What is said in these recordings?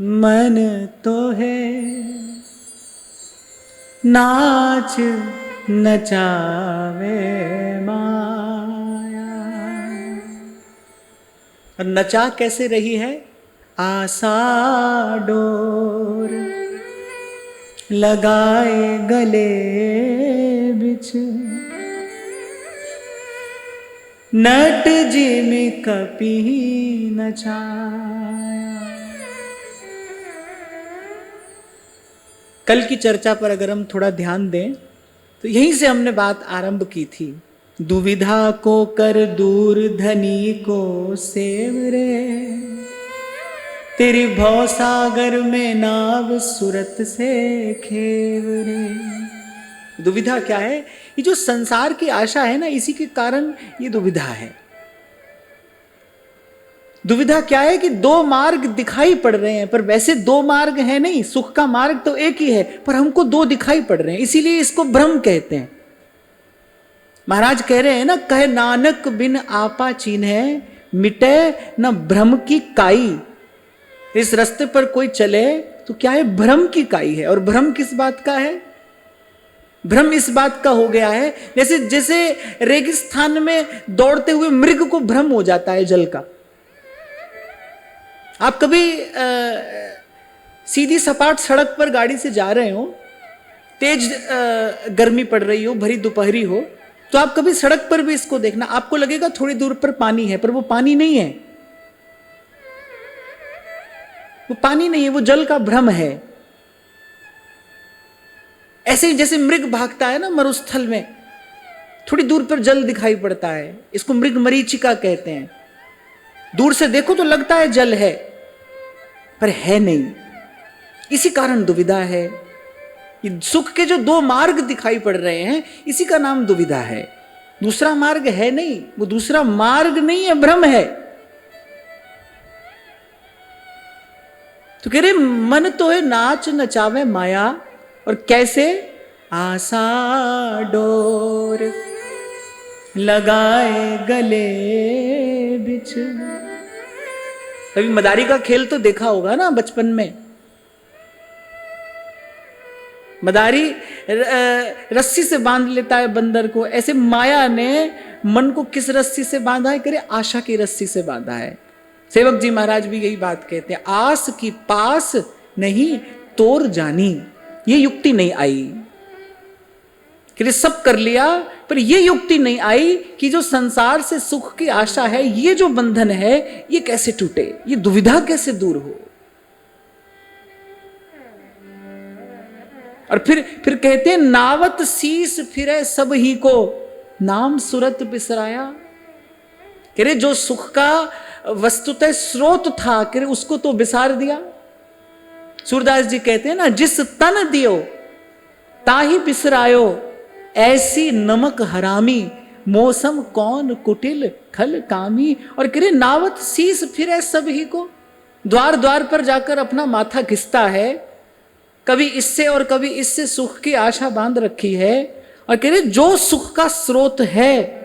मन तो है नाच नचावे माया। और नचा कैसे रही है? आशा डोर लगाए गले बिच, नट जिम कपी नचाया। कल की चर्चा पर अगर हम थोड़ा ध्यान दें तो यहीं से हमने बात आरंभ की थी। दुविधा को कर दूर धनी को सेव रे, तेरी भव सागर में नाव सूरत से खेव रे। दुविधा क्या है? ये जो संसार की आशा है ना, इसी के कारण ये दुविधा है। दुविधा क्या है कि दो मार्ग दिखाई पड़ रहे हैं, पर वैसे दो मार्ग है नहीं, सुख का मार्ग तो एक ही है, पर हमको दो दिखाई पड़ रहे हैं, इसीलिए इसको भ्रम कहते हैं। महाराज कह रहे हैं ना, कहे नानक बिन आपा चीन्हे, मिटे न भ्रम की काई। इस रास्ते पर कोई चले तो क्या है? भ्रम की काई है। और भ्रम किस बात का है? भ्रम इस बात का हो गया है जैसे जैसे रेगिस्तान में दौड़ते हुए मृग को भ्रम हो जाता है जल का। आप कभी सीधी सपाट सड़क पर गाड़ी से जा रहे हो, तेज गर्मी पड़ रही हो, भरी दोपहरी हो, तो आप कभी सड़क पर भी इसको देखना, आपको लगेगा थोड़ी दूर पर पानी है, पर वो पानी नहीं है, वो पानी नहीं है, वो जल का भ्रम है। ऐसे ही जैसे मृग भागता है ना मरुस्थल में, थोड़ी दूर पर जल दिखाई पड़ता है, इसको मृग मरीचिका कहते हैं। दूर से देखो तो लगता है जल है, पर है नहीं। इसी कारण दुविधा है। ये सुख के जो दो मार्ग दिखाई पड़ रहे हैं, इसी का नाम दुविधा है। दूसरा मार्ग है नहीं, वो दूसरा मार्ग नहीं है, भ्रम है। तो कह रहे मन तो है नाच नचावे माया, और कैसे? आशा डोर लगाए गले बिच। कभी मदारी का खेल तो देखा होगा ना बचपन में। मदारी रस्सी से बांध लेता है बंदर को, ऐसे माया ने मन को किस रस्सी से बांधा है? करे आशा की रस्सी से बांधा है। सेवक जी महाराज भी यही बात कहते हैं, आस की पास नहीं तोर जानी। ये युक्ति नहीं आई कि सब कर लिया, पर ये युक्ति नहीं आई कि जो संसार से सुख की आशा है, ये जो बंधन है, ये कैसे टूटे, ये दुविधा कैसे दूर हो। और फिर कहते हैं नावत शीस फिरे सब ही को, नाम सुरत बिसराया। कह रहे जो सुख का वस्तुतः स्रोत था, कह रहे उसको तो बिसार दिया। सूरदास जी कहते हैं ना, जिस तन दियो ताही बिसरायो, ऐसी नमक हरामी मौसम कौन कुटिल खल कामी। और कह रहे नावत शीस फिरे सब ही को, द्वार द्वार पर जाकर अपना माथा घिसता है, कभी इससे और कभी इससे सुख की आशा बांध रखी है। और कह रहे जो सुख का स्रोत है,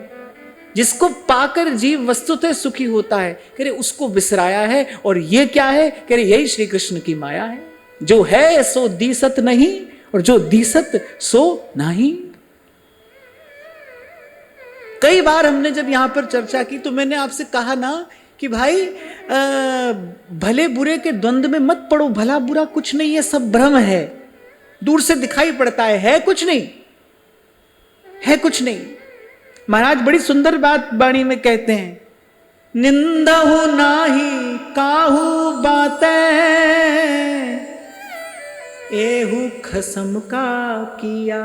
जिसको पाकर जीव वस्तुतः सुखी होता है, कह रहे उसको बिसराया है। और ये क्या है? कह रहे यही श्री कृष्ण की माया है। जो है सो दीसत नहीं, और जो दीसत सो नहीं। कई बार हमने जब यहां पर चर्चा की तो मैंने आपसे कहा ना कि भाई भले बुरे के द्वंद्व में मत पड़ो, भला बुरा कुछ नहीं है, सब भ्रम है, दूर से दिखाई पड़ता है कुछ नहीं, है कुछ नहीं। महाराज बड़ी सुंदर बात वाणी में कहते हैं, निंदहु नाही काहू बातें, एहू खसम का किया।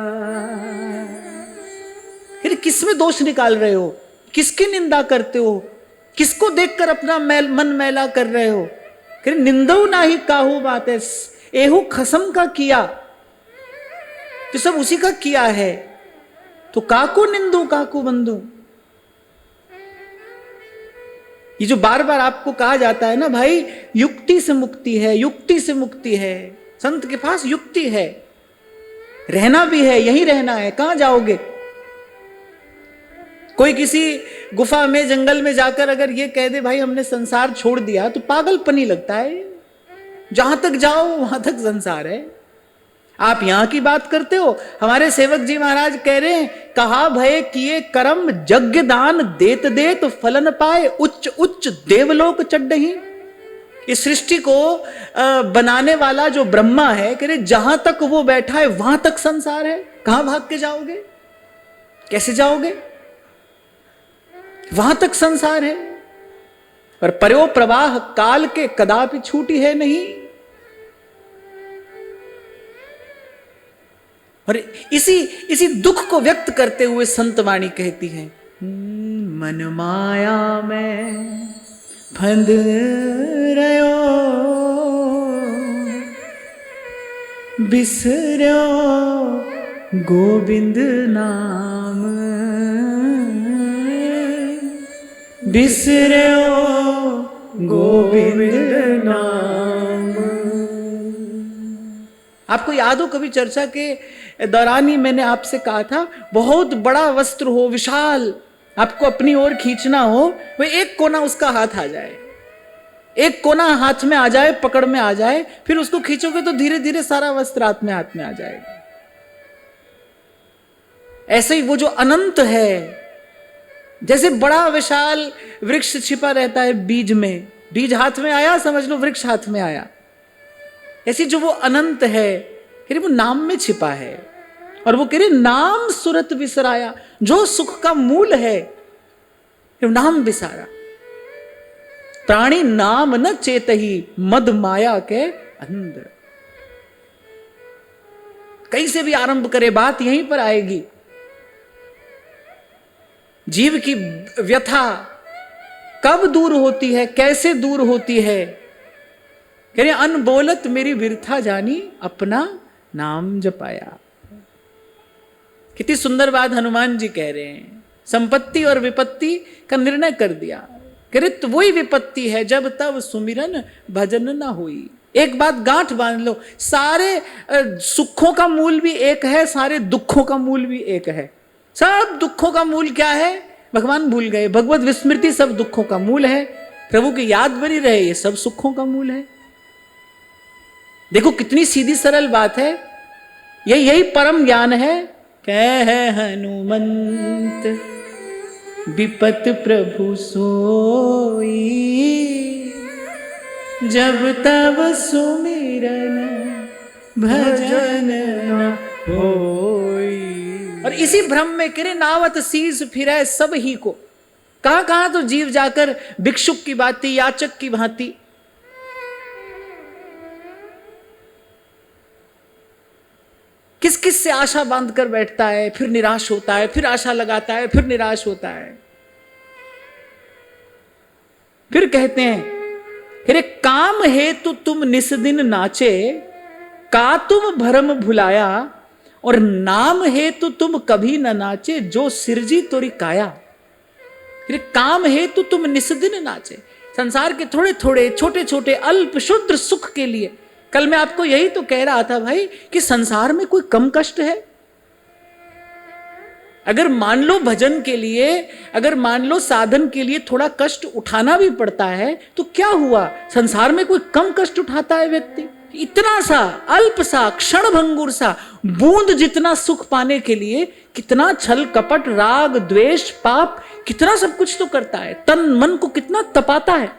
फिर किसमें दोष निकाल रहे हो? किसकी निंदा करते हो? किसको देखकर अपना मन मैला कर रहे हो? फिर निंदो नाही काहू बातें, एहू खसम का किया। तो सब उसी का किया है, तो काको निंदू काको बंदू। ये जो बार बार आपको कहा जाता है ना भाई, युक्ति से मुक्ति है, युक्ति से मुक्ति है, संत के पास युक्ति है, रहना भी है, यहीं रहना है, कहां जाओगे? कोई किसी गुफा में जंगल में जाकर अगर ये कह दे भाई हमने संसार छोड़ दिया, तो पागलपनी लगता है। जहां तक जाओ वहां तक संसार है। आप यहां की बात करते हो, हमारे सेवक जी महाराज कह रहे हैं, कहा भय किए कर्म यज्ञ दान देत देत फलन पाए, उच्च उच्च देवलोक चढ़ही। इस सृष्टि को बनाने वाला जो ब्रह्मा है, कह रहे जहां तक वो बैठा है वहां तक संसार है। कहां भाग के जाओगे, कैसे जाओगे, वहां तक संसार है। पर पर्यो प्रवाह काल के कदापि छूटी है नहीं। और इसी दुख को व्यक्त करते हुए संत वाणी कहती है, मन माया में फंद रयो बिसर्यो गोविंद नाम, बिसर्यो गोविंद नाम। आपको याद हो कभी चर्चा के दौरान ही मैंने आपसे कहा था, बहुत बड़ा वस्त्र हो विशाल, आपको अपनी ओर खींचना हो, वो एक कोना उसका हाथ आ जाए, एक कोना हाथ में आ जाए, पकड़ में आ जाए, फिर उसको खींचोगे तो धीरे धीरे सारा वस्त्र हाथ में आ जाएगा। ऐसे ही वो जो अनंत है, जैसे बड़ा विशाल वृक्ष छिपा रहता है बीज में, बीज हाथ में आया समझ लो वृक्ष हाथ में आया, ऐसी जो वो अनंत है, कह रहे वो नाम में छिपा है। और वो कह रहे नाम सुरत बिसराया, जो सुख का मूल है नाम बिसारा। प्राणी नाम न चेतही मद माया के अंदर। कहीं से भी आरंभ करे बात यहीं पर आएगी। जीव की व्यथा कब दूर होती है, कैसे दूर होती है, कह रहे अनबोलत मेरी विरथा जानी अपना नाम जपाया। कितनी सुंदर बात हनुमान जी कह रहे हैं। संपत्ति और विपत्ति का निर्णय कर दिया, कह रहे तो वही विपत्ति है जब तब सुमिरन भजन ना हुई। एक बात गांठ बांध लो, सारे सुखों का मूल भी एक है, सारे दुखों का मूल भी एक है। सब दुखों का मूल क्या है, भगवान भूल गए। भगवत विस्मृति सब दुखों का मूल है, प्रभु की याद बनी रहे, ये सब सुखों का मूल है। देखो कितनी सीधी सरल बात है, यही परम ज्ञान है। कह हनुमंत विपत प्रभु सोई, जब तब सुमिरन भजन होई। और इसी भ्रम में करे नावत शीस फिरे सब ही को। कहां कहां तो जीव जाकर भिक्षुक की भांति, याचक की भांति, किस किस से आशा बांध कर बैठता है, फिर निराश होता है, फिर आशा लगाता है, फिर निराश होता है। फिर कहते हैं, अरे काम हेतु तुम निस्दिन नाचे, का तुम भरम भुलाया, और नाम हेतु तुम कभी न नाचे, जो सिरजी तोरी काया। अरे काम हेतु तुम निस्दिन नाचे, संसार के थोड़े थोड़े छोटे छोटे अल्प क्षुद्र सुख के लिए। कल मैं आपको यही तो कह रहा था भाई कि संसार में कोई कम कष्ट है। अगर मान लो भजन के लिए, अगर मान लो साधन के लिए थोड़ा कष्ट उठाना भी पड़ता है तो क्या हुआ, संसार में कोई कम कष्ट उठाता है व्यक्ति? इतना सा अल्प सा क्षण भंगुर सा बूंद जितना सुख पाने के लिए कितना छल कपट राग द्वेष पाप, कितना सब कुछ तो करता है, तन मन को कितना तपाता है।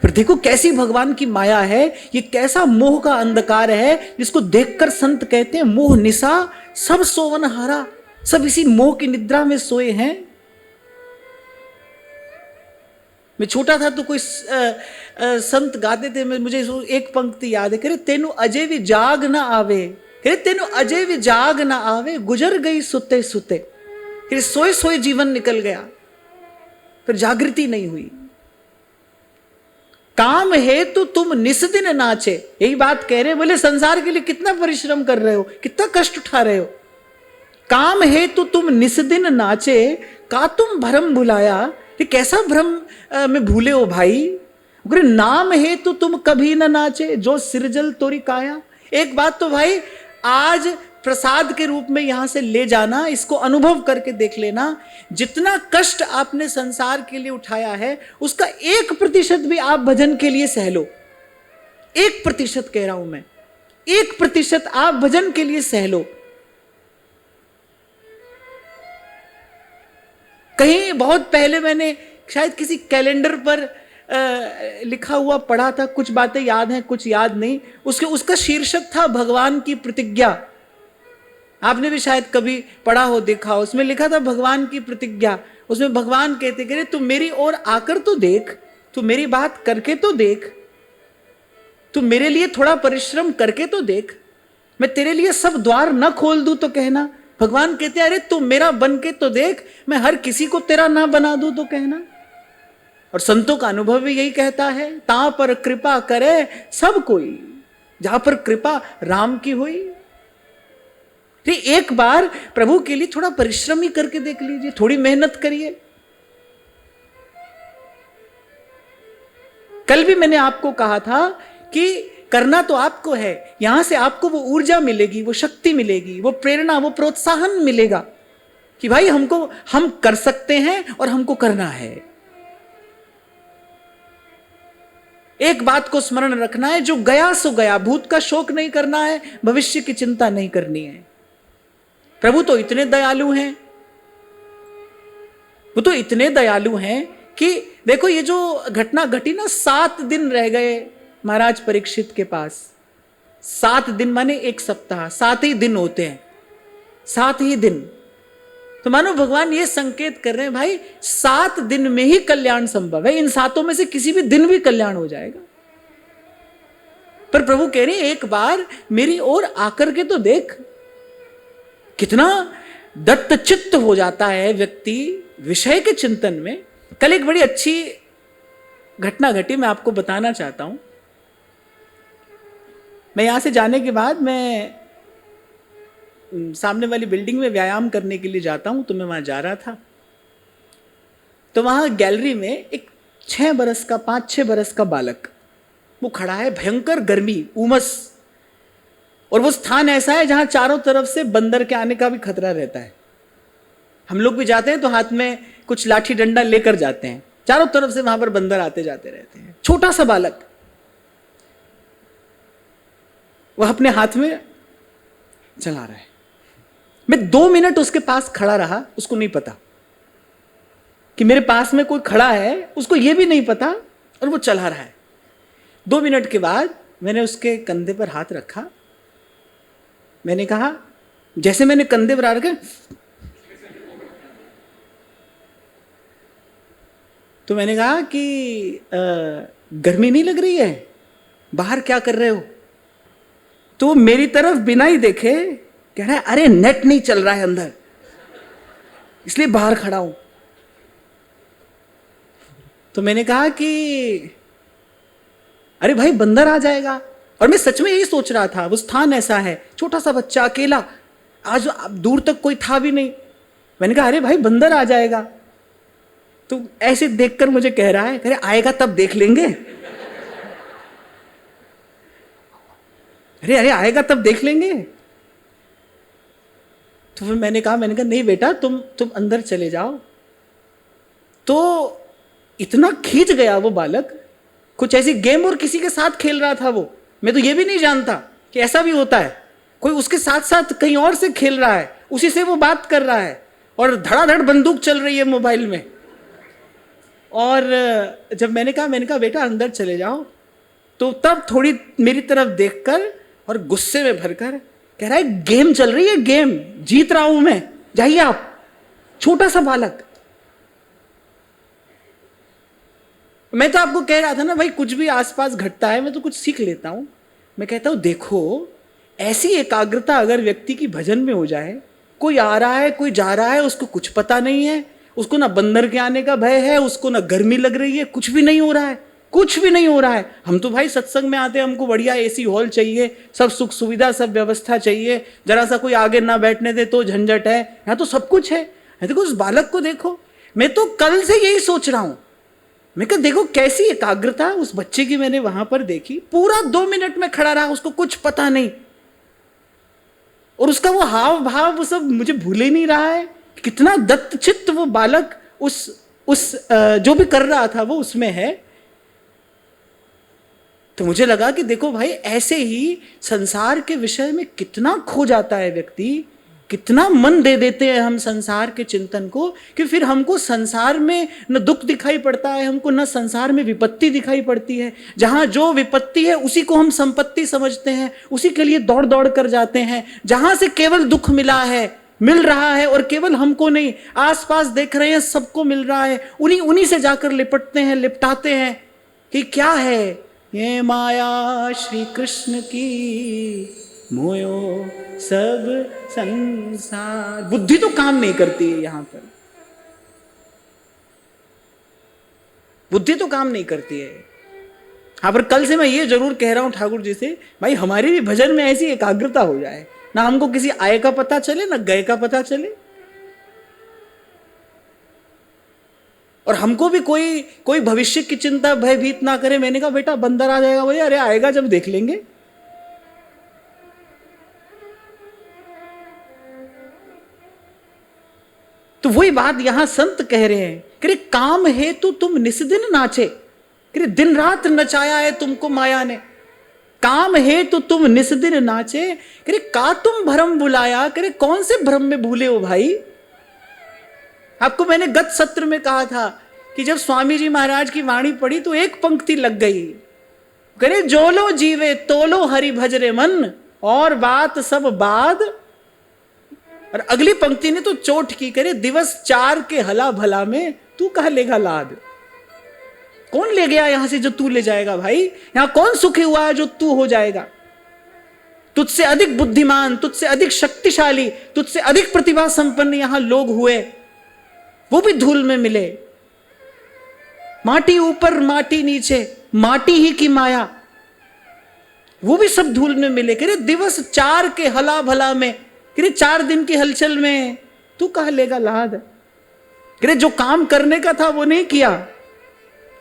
फिर देखो कैसी भगवान की माया है, ये कैसा मोह का अंधकार है जिसको देखकर संत कहते हैं मोह निशा सब सोवन हारा। सब इसी मोह की निद्रा में सोए हैं। मैं छोटा था तो कोई संत गाते थे, मुझे एक पंक्ति याद है, कह रहे तेनु अजय भी जाग ना आवे, कह रहे तेनु अजय भी जाग ना आवे, गुजर गई सुते सुते। फिर सोए सोए जीवन निकल गया, फिर जागृति नहीं हुई। काम हेतु तुम निस्दिन नाचे, यही बात कह रहे, बोले संसार के लिए कितना परिश्रम कर रहे हो, कितना कष्ट उठा रहे हो। काम हेतु तुम निस्दिन नाचे, का तुम भ्रम भुलाया, ये कैसा भ्रम में भूले हो भाई। नाम हेतु तुम कभी न नाचे, जो सिरजल तोरी काया। एक बात तो भाई, आज प्रसाद के रूप में यहां से ले जाना, इसको अनुभव करके देख लेना। जितना कष्ट आपने संसार के लिए उठाया है उसका 1% भी आप भजन के लिए सह लो। 1% कह रहा हूं मैं, 1% आप भजन के लिए सह लो। कहीं बहुत पहले मैंने शायद किसी कैलेंडर पर लिखा हुआ पढ़ा था, कुछ बातें याद हैं कुछ याद नहीं। उसका शीर्षक था भगवान की प्रतिज्ञा। आपने भी शायद कभी पढ़ा हो, देखा हो। उसमें लिखा था भगवान की प्रतिज्ञा। उसमें भगवान कहते कि तू मेरी ओर आकर तो देख, तू मेरी बात करके तो देख, तू मेरे लिए थोड़ा परिश्रम करके तो देख, मैं तेरे लिए सब द्वार न खोल दूं तो कहना। भगवान कहते अरे तू मेरा बन के तो देख, मैं हर किसी को तेरा ना बना दूं तो कहना। और संतों का अनुभव भी यही कहता है, ता पर कृपा करे सब कोई, जहां पर कृपा राम की हुई। तो एक बार प्रभु के लिए थोड़ा परिश्रम ही करके देख लीजिए, थोड़ी मेहनत करिए। कल भी मैंने आपको कहा था कि करना तो आपको है, यहां से आपको वो ऊर्जा मिलेगी, वो शक्ति मिलेगी, वो प्रेरणा, वो प्रोत्साहन मिलेगा कि भाई हम कर सकते हैं और हमको करना है। एक बात को स्मरण रखना है, जो गया सो गया, भूत का शोक नहीं करना है, भविष्य की चिंता नहीं करनी है। प्रभु तो इतने दयालु हैं, वो तो इतने दयालु हैं कि देखो ये जो घटना घटी ना, 7 दिन रह गए महाराज परीक्षित के पास। 7 दिन माने 1 सप्ताह, 7 ही दिन होते हैं, 7 ही दिन। तो मानो भगवान ये संकेत कर रहे हैं भाई 7 दिन में ही कल्याण संभव है, इन 7 में से किसी भी दिन भी कल्याण हो जाएगा। पर प्रभु कह रहे हैं एक बार मेरी ओर आकर के तो देख। कितना दत्तचित्त हो जाता है व्यक्ति विषय के चिंतन में। कल एक बड़ी अच्छी घटना घटी, मैं आपको बताना चाहता हूं। मैं यहां से जाने के बाद मैं सामने वाली बिल्डिंग में व्यायाम करने के लिए जाता हूं, तो मैं वहां जा रहा था। तो वहां गैलरी में एक 6 बरस का 5-6 बरस का बालक वो खड़ा है, भयंकर गर्मी, उमस, और वो स्थान ऐसा है जहां चारों तरफ से बंदर के आने का भी खतरा रहता है। हम लोग भी जाते हैं तो हाथ में कुछ लाठी डंडा लेकर जाते हैं, चारों तरफ से वहां पर बंदर आते जाते रहते हैं। छोटा सा बालक वह अपने हाथ में चला रहा है। मैं 2 मिनट उसके पास खड़ा रहा, उसको नहीं पता कि मेरे पास में कोई खड़ा है, उसको यह भी नहीं पता, और वो चला रहा है। 2 मिनट के बाद मैंने उसके कंधे पर हाथ रखा। मैंने कहा, जैसे मैंने कंधे पर रखे तो मैंने कहा कि गर्मी नहीं लग रही है, बाहर क्या कर रहे हो? तो मेरी तरफ बिना ही देखे कह रहा है अरे नेट नहीं चल रहा है अंदर, इसलिए बाहर खड़ा हूं। तो मैंने कहा कि अरे भाई बंदर आ जाएगा। और मैं सच में यही सोच रहा था, वो स्थान ऐसा है, छोटा सा बच्चा अकेला, आज दूर तक कोई था भी नहीं। मैंने कहा अरे भाई बंदर आ जाएगा। तो ऐसे देखकर मुझे कह रहा है, अरे आएगा तब देख लेंगे। अरे अरे आएगा तब देख लेंगे। तो फिर मैंने कहा नहीं बेटा, तुम अंदर चले जाओ। तो इतना खींच गया वो बालक, कुछ ऐसी गेम और किसी के साथ खेल रहा था वो। मैं तो ये भी नहीं जानता कि ऐसा भी होता है, कोई उसके साथ साथ कहीं और से खेल रहा है, उसी से वो बात कर रहा है, और धड़ाधड़ बंदूक चल रही है मोबाइल में। और जब मैंने कहा बेटा अंदर चले जाओ, तो तब थोड़ी मेरी तरफ देखकर और गुस्से में भरकर कह रहा है गेम चल रही है, गेम जीत रहा हूं मैं, जाइए आप। छोटा सा बालक। मैं तो आपको कह रहा था ना भाई, कुछ भी आसपास घटता है मैं तो कुछ सीख लेता हूं। मैं कहता हूं देखो, ऐसी एकाग्रता अगर व्यक्ति की भजन में हो जाए, कोई आ रहा है कोई जा रहा है, उसको कुछ पता नहीं है, उसको ना बंदर के आने का भय है, उसको ना गर्मी लग रही है, कुछ भी नहीं हो रहा है, कुछ भी नहीं हो रहा है। हम तो भाई सत्संग में आते हैं, हमको बढ़िया एसी हॉल चाहिए, सब सुख सुविधा सब व्यवस्था चाहिए, जरा सा कोई आगे ना बैठने दे तो झंझट है। यहाँ तो सब कुछ है। देखो उस बालक को देखो, मैं तो कल से यही सोच रहा हूं। मैं कहा देखो कैसी एकाग्रता उस बच्चे की मैंने वहां पर देखी। पूरा 2 मिनट में खड़ा रहा, उसको कुछ पता नहीं। और उसका वो हाव भाव वो सब मुझे भूल ही नहीं रहा है। कितना दत्तचित्त वो बालक उस जो भी कर रहा था वो उसमें है। तो मुझे लगा कि देखो भाई, ऐसे ही संसार के विषय में कितना खो जाता है व्यक्ति, कितना मन दे देते हैं हम संसार के चिंतन को, कि फिर हमको संसार में न दुख दिखाई पड़ता है, हमको न संसार में विपत्ति दिखाई पड़ती है। जहां जो विपत्ति है उसी को हम संपत्ति समझते हैं, उसी के लिए दौड़ दौड़ कर जाते हैं। जहां से केवल दुख मिल रहा है और केवल हमको नहीं, आसपास देख रहे हैं सबको मिल रहा है, उन्हीं से जाकर लिपटते हैं, लिपटाते हैं कि क्या है ये माया श्री कृष्ण की, मोयो सब संसार। बुद्धि तो काम नहीं करती है यहां पर, बुद्धि तो काम नहीं करती है। हाँ, पर कल से मैं ये जरूर कह रहा हूं ठाकुर जी से, भाई हमारी भी भजन में ऐसी एकाग्रता हो जाए, ना हमको किसी आय का पता चले ना गए का पता चले, और हमको भी कोई भविष्य की चिंता भयभीत ना करे। मैंने कहा बेटा बंदर आ जाएगा, बोले अरे आएगा जब देख लेंगे। तो वही बात यहां संत कह रहे हैं कि काम है तो तुम निस्दिन नाचे, कि दिन रात नचाया है तुमको माया ने। काम है तो तुम निस्दिन नाचे, कि का तुम भ्रम बुलाया, कि कौन से भ्रम में भूले हो भाई। आपको मैंने गत सत्र में कहा था कि जब स्वामी जी महाराज की वाणी पढ़ी तो एक पंक्ति लग गई, करे जो लो जीवे तोलो हरि भजरे मन, और बात सब बाद। और अगली पंक्ति ने तो चोट की, करे दिवस 4 के हला भला में तू कहा लेगा लाद। कौन ले गया यहां से जो तू ले जाएगा भाई? यहां कौन सुखी हुआ है जो तू हो जाएगा? तुझसे अधिक बुद्धिमान, तुझसे अधिक शक्तिशाली, तुझसे अधिक प्रतिभा संपन्न यहां लोग हुए, वो भी धूल में मिले। माटी ऊपर माटी नीचे, माटी ही की माया, वो भी सब धूल में मिले। करे दिवस 4 के हला भला में, करे 4 दिन की हलचल में तू कहा लेगा लाद। करे जो काम करने का था वो नहीं किया।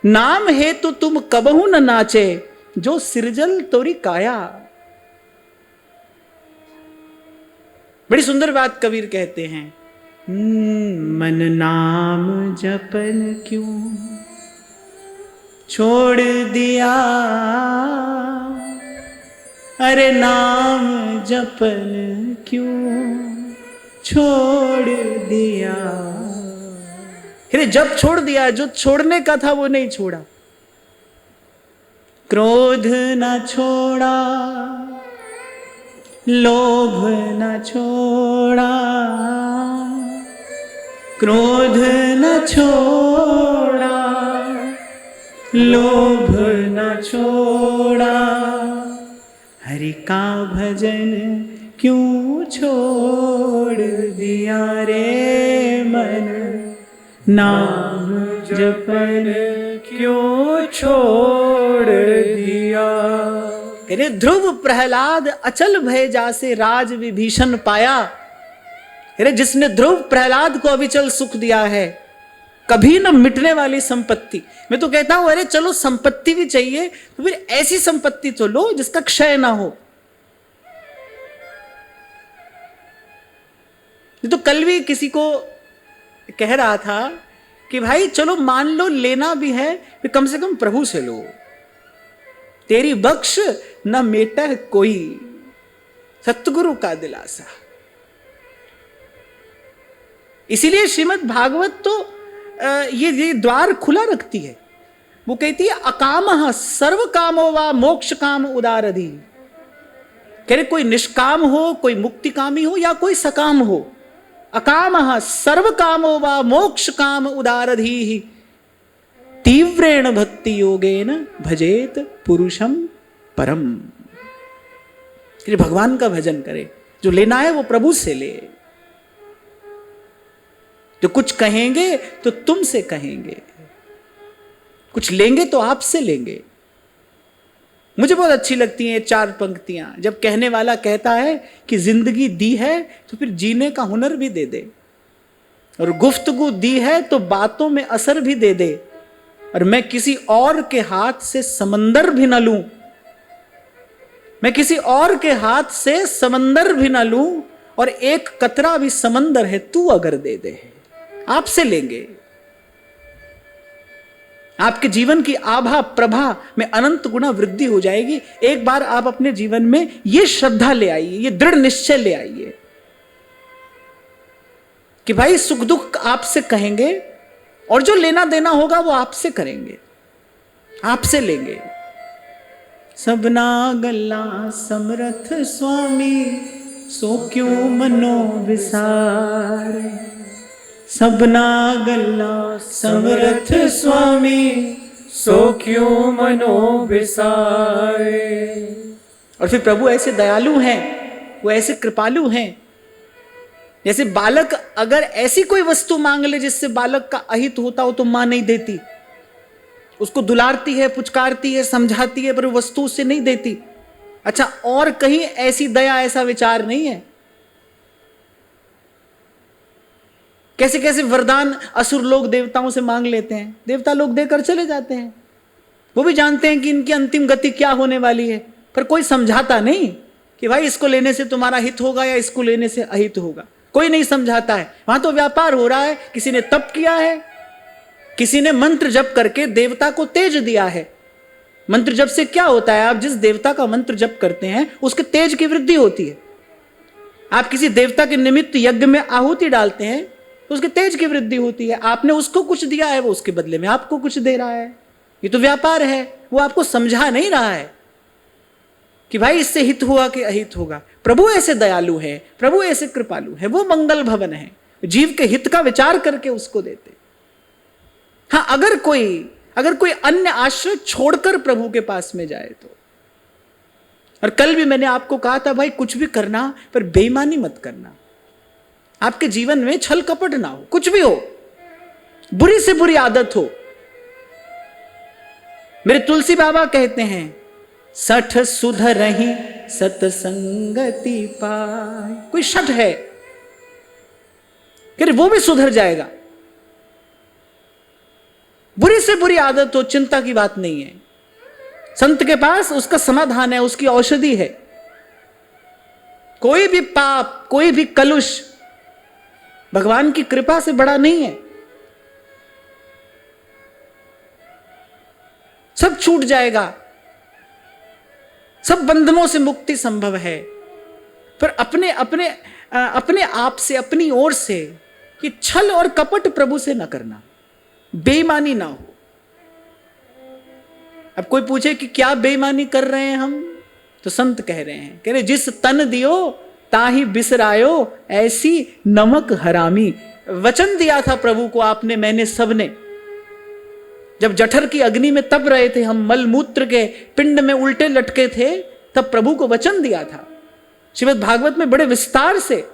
नाम है तो तुम कबहू न नाचे, जो सिरजल तोरी काया। बड़ी सुंदर बात कबीर कहते हैं, मन नाम जपन क्यों छोड़ दिया, अरे नाम जपन क्यों छोड़ दिया। अरे जब छोड़ दिया, जो छोड़ने का था वो नहीं छोड़ा। क्रोध न छोड़ा, लोभ न छोड़ा, क्रोध न छोड़ा, लोभ न छोड़ा, हरि का भजन क्यों छोड़ दिया रे मन, नाम जपन क्यों छोड़ दिया। कहते ध्रुव प्रहलाद अचल भय जासे राज विभीषण पाया। कहते जिसने ध्रुव प्रहलाद को अविचल सुख दिया है, कभी न मिटने वाली संपत्ति। मैं तो कहता हूं अरे चलो संपत्ति भी चाहिए तो फिर ऐसी संपत्ति तो लो जिसका क्षय ना हो। तो कल भी किसी को कह रहा था कि भाई चलो मान लो लेना भी है फिर कम से कम प्रभु से लो, तेरी बख्श न मेटा है कोई, सतगुरु का दिलासा। इसीलिए श्रीमद् भागवत तो ये द्वार खुला रखती है। वो कहती है अकामः सर्व कामो वा मोक्ष काम उदारधि। कह रहे कोई निष्काम हो, कोई मुक्ति कामी हो या कोई सकाम हो, अकामः सर्व कामो वा मोक्ष काम उदारधि तीव्रेण भक्ति योगेन भजेत पुरुषम परम। भगवान का भजन करे, जो लेना है वो प्रभु से ले। जो कुछ कहेंगे तो तुमसे कहेंगे, कुछ लेंगे तो आपसे लेंगे। मुझे बहुत अच्छी लगती हैं 4 पंक्तियां, जब कहने वाला कहता है कि जिंदगी दी है तो फिर जीने का हुनर भी दे दे, और गुफ्तगू दी है तो बातों में असर भी दे दे, और मैं किसी और के हाथ से समंदर भी ना लूं, मैं किसी और के हाथ से समंदर भी ना लूं, और एक कतरा भी समंदर है तू अगर दे दे, आपसे लेंगे। आपके जीवन की आभा प्रभा में अनंत गुना वृद्धि हो जाएगी। एक बार आप अपने जीवन में यह श्रद्धा ले आइए, यह दृढ़ निश्चय ले आइए कि भाई सुख दुख आपसे कहेंगे और जो लेना देना होगा वो आपसे करेंगे, आपसे लेंगे। सबना गल्ला समरथ स्वामी, सो क्यों मनो विसार। सबना गल्ला समरथ स्वामी, सो क्यों मनो विसारे। और फिर प्रभु ऐसे दयालु हैं, वो ऐसे कृपालु हैं, जैसे बालक अगर ऐसी कोई वस्तु मांग ले जिससे बालक का अहित होता हो तो मां नहीं देती, उसको दुलारती है, पुचकारती है, समझाती है, पर वस्तु उससे नहीं देती। अच्छा, और कहीं ऐसी दया, ऐसा विचार नहीं है। कैसे कैसे वरदान असुर लोग देवताओं से मांग लेते हैं, देवता लोग देकर चले जाते हैं। वो भी जानते हैं कि इनकी अंतिम गति क्या होने वाली है, पर कोई समझाता नहीं कि भाई इसको लेने से तुम्हारा हित होगा या इसको लेने से अहित होगा। कोई नहीं समझाता है। वहां तो व्यापार हो रहा है। किसी ने तप किया है, किसी ने मंत्र जप करके देवता को तेज दिया है। मंत्र जप से क्या होता है? आप जिस देवता का मंत्र जप करते हैं उसके तेज की वृद्धि होती है। आप किसी देवता के निमित्त यज्ञ में आहुति डालते हैं तो उसके तेज की वृद्धि होती है। आपने उसको कुछ दिया है, वो उसके बदले में आपको कुछ दे रहा है। ये तो व्यापार है। वो आपको समझा नहीं रहा है कि भाई इससे हित हुआ कि अहित होगा। प्रभु ऐसे दयालु है, प्रभु ऐसे कृपालु है, वो मंगल भवन है, जीव के हित का विचार करके उसको देते। हाँ, अगर कोई अन्य आश्रय छोड़कर प्रभु के पास में जाए तो। और कल भी मैंने आपको कहा था भाई कुछ भी करना पर बेईमानी मत करना। आपके जीवन में छल कपट ना हो, कुछ भी हो, बुरी से बुरी आदत हो। मेरे तुलसी बाबा कहते हैं, 60 सुधरहि सतसंगति पाए। कोई शठ है कि वो भी सुधर जाएगा। बुरी से बुरी आदत हो, चिंता की बात नहीं है। संत के पास उसका समाधान है, उसकी औषधि है। कोई भी पाप, कोई भी कलुष भगवान की कृपा से बड़ा नहीं है। सब छूट जाएगा, सब बंधनों से मुक्ति संभव है। पर अपने अपने अपने आप से, अपनी ओर से कि छल और कपट प्रभु से न करना, बेईमानी ना हो। अब कोई पूछे कि क्या बेईमानी कर रहे हैं हम, तो संत कह रहे जिस तन दियो ताही बिसरायो, ऐसी नमक हरामी। वचन दिया था प्रभु को आपने, मैंने, सबने। जब जठर की अग्नि में तप रहे थे हम, मल मूत्र के पिंड में उल्टे लटके थे, तब प्रभु को वचन दिया था। श्रीमद् भागवत में बड़े विस्तार से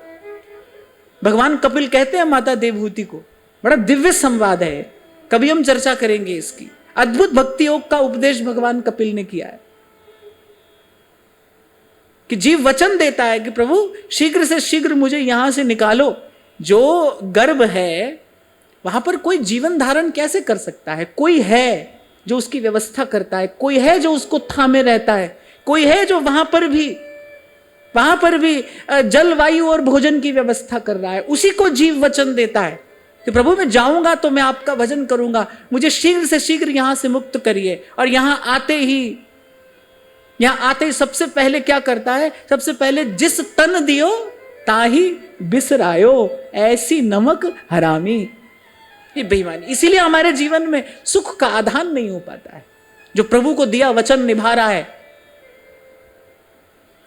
भगवान कपिल कहते हैं माता देवहूति को, बड़ा दिव्य संवाद है। कभी हम चर्चा करेंगे इसकी। अद्भुत भक्ति योग का उपदेश भगवान कपिल ने किया है कि जीव वचन देता है कि प्रभु शीघ्र से शीघ्र मुझे यहां से निकालो। जो गर्भ है वहां पर कोई जीवन धारण कैसे कर सकता है? कोई है जो उसकी व्यवस्था करता है, कोई है जो उसको थामे रहता है, कोई है जो वहां पर भी जलवायु और भोजन की व्यवस्था कर रहा है। उसी को जीव वचन देता है कि प्रभु मैं जाऊंगा तो मैं आपका भजन करूंगा, मुझे शीघ्र से शीघ्र यहां से मुक्त करिए। और यहां आते ही सबसे पहले क्या करता है? सबसे पहले जिस तन दियो ताही बिसरायो, ऐसी नमक हरामी। ये बेईमानी। इसीलिए हमारे जीवन में सुख का आधान नहीं हो पाता है। जो प्रभु को दिया वचन निभा रहा है,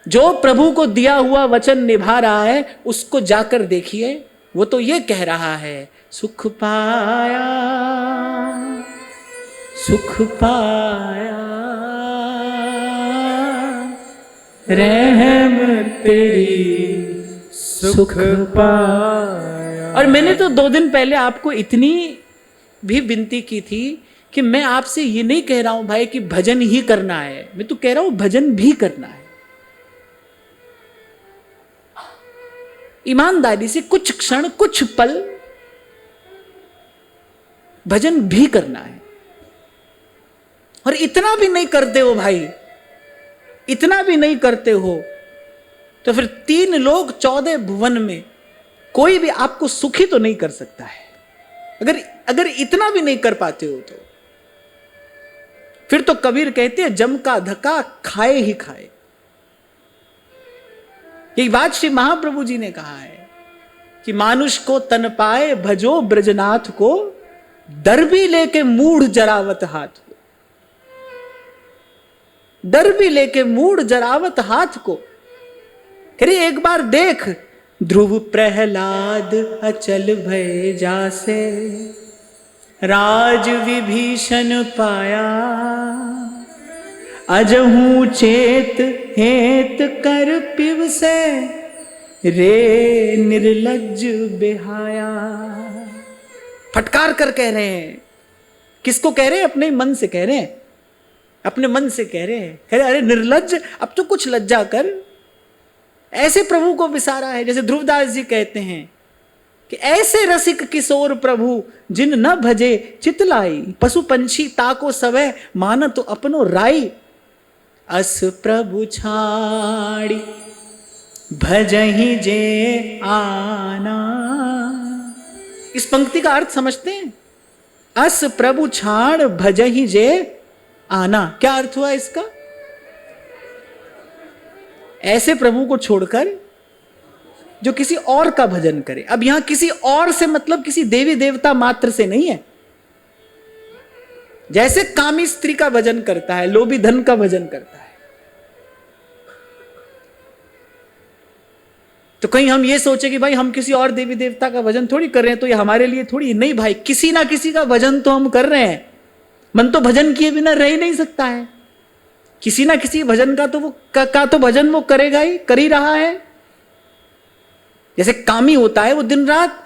जो प्रभु को दिया हुआ वचन निभा रहा है, उसको जाकर देखिए। वो तो ये कह रहा है, सुख पाया, सुख पाया, रहम तेरी सुख पाया। और मैंने तो 2 दिन पहले आपको इतनी भी विनती की थी कि मैं आपसे ये नहीं कह रहा हूं भाई कि भजन ही करना है, मैं तो कह रहा हूं भजन भी करना है। ईमानदारी से कुछ क्षण, कुछ पल भजन भी करना है। और इतना भी नहीं करते हो भाई, इतना भी नहीं करते हो तो फिर 3 लोग 14 भुवन में कोई भी आपको सुखी तो नहीं कर सकता है। अगर इतना भी नहीं कर पाते हो तो फिर तो कबीर कहते हैं जम का धक्का खाए ही खाए। यही बात श्री महाप्रभु जी ने कहा है कि मानुष को तन पाए भजो ब्रजनाथ को, डर भी लेके मूढ़ जरावत हाथ को, डर भी लेके मूढ़ जरावत हाथ को। अरे एक बार देख, ध्रुव प्रहलाद अचल भय जासे, राज विभीषण पाया, अजहू चेत हेत कर पिव से, रे निर्लज्ज बेहाया। फटकार कर कह रहे हैं। किसको कह रहे हैं? अपने मन से कह रहे हैं, अपने मन से कह रहे हैं। कह रहे अरे निर्लज्ज, अब तो कुछ लज्जा कर। ऐसे प्रभु को विसारा है। जैसे ध्रुवदास जी कहते हैं कि ऐसे रसिक किशोर प्रभु जिन न भजे चितलाई, पशु पंछी ताको सवै मान तो अपनो राई, अस प्रभु छाड़ी भजहि जे आना। इस पंक्ति का अर्थ समझते हैं? अस प्रभु छाड़ भजहि जे आना। क्या अर्थ हुआ इसका? ऐसे प्रभु को छोड़कर जो किसी और का भजन करे। अब यहां किसी और से मतलब किसी देवी देवता मात्र से नहीं है। जैसे कामी स्त्री का भजन करता है, लोभी धन का भजन करता है, तो कहीं हम ये सोचे कि भाई हम किसी और देवी देवता का भजन थोड़ी कर रहे हैं तो ये हमारे लिए थोड़ी। नहीं भाई, किसी ना किसी का भजन तो हम कर रहे हैं। मन तो भजन किए बिना रह ही नहीं सकता है। किसी ना किसी भजन का तो वो तो भजन वो करेगा ही, कर ही रहा है। जैसे कामी होता है वो दिन रात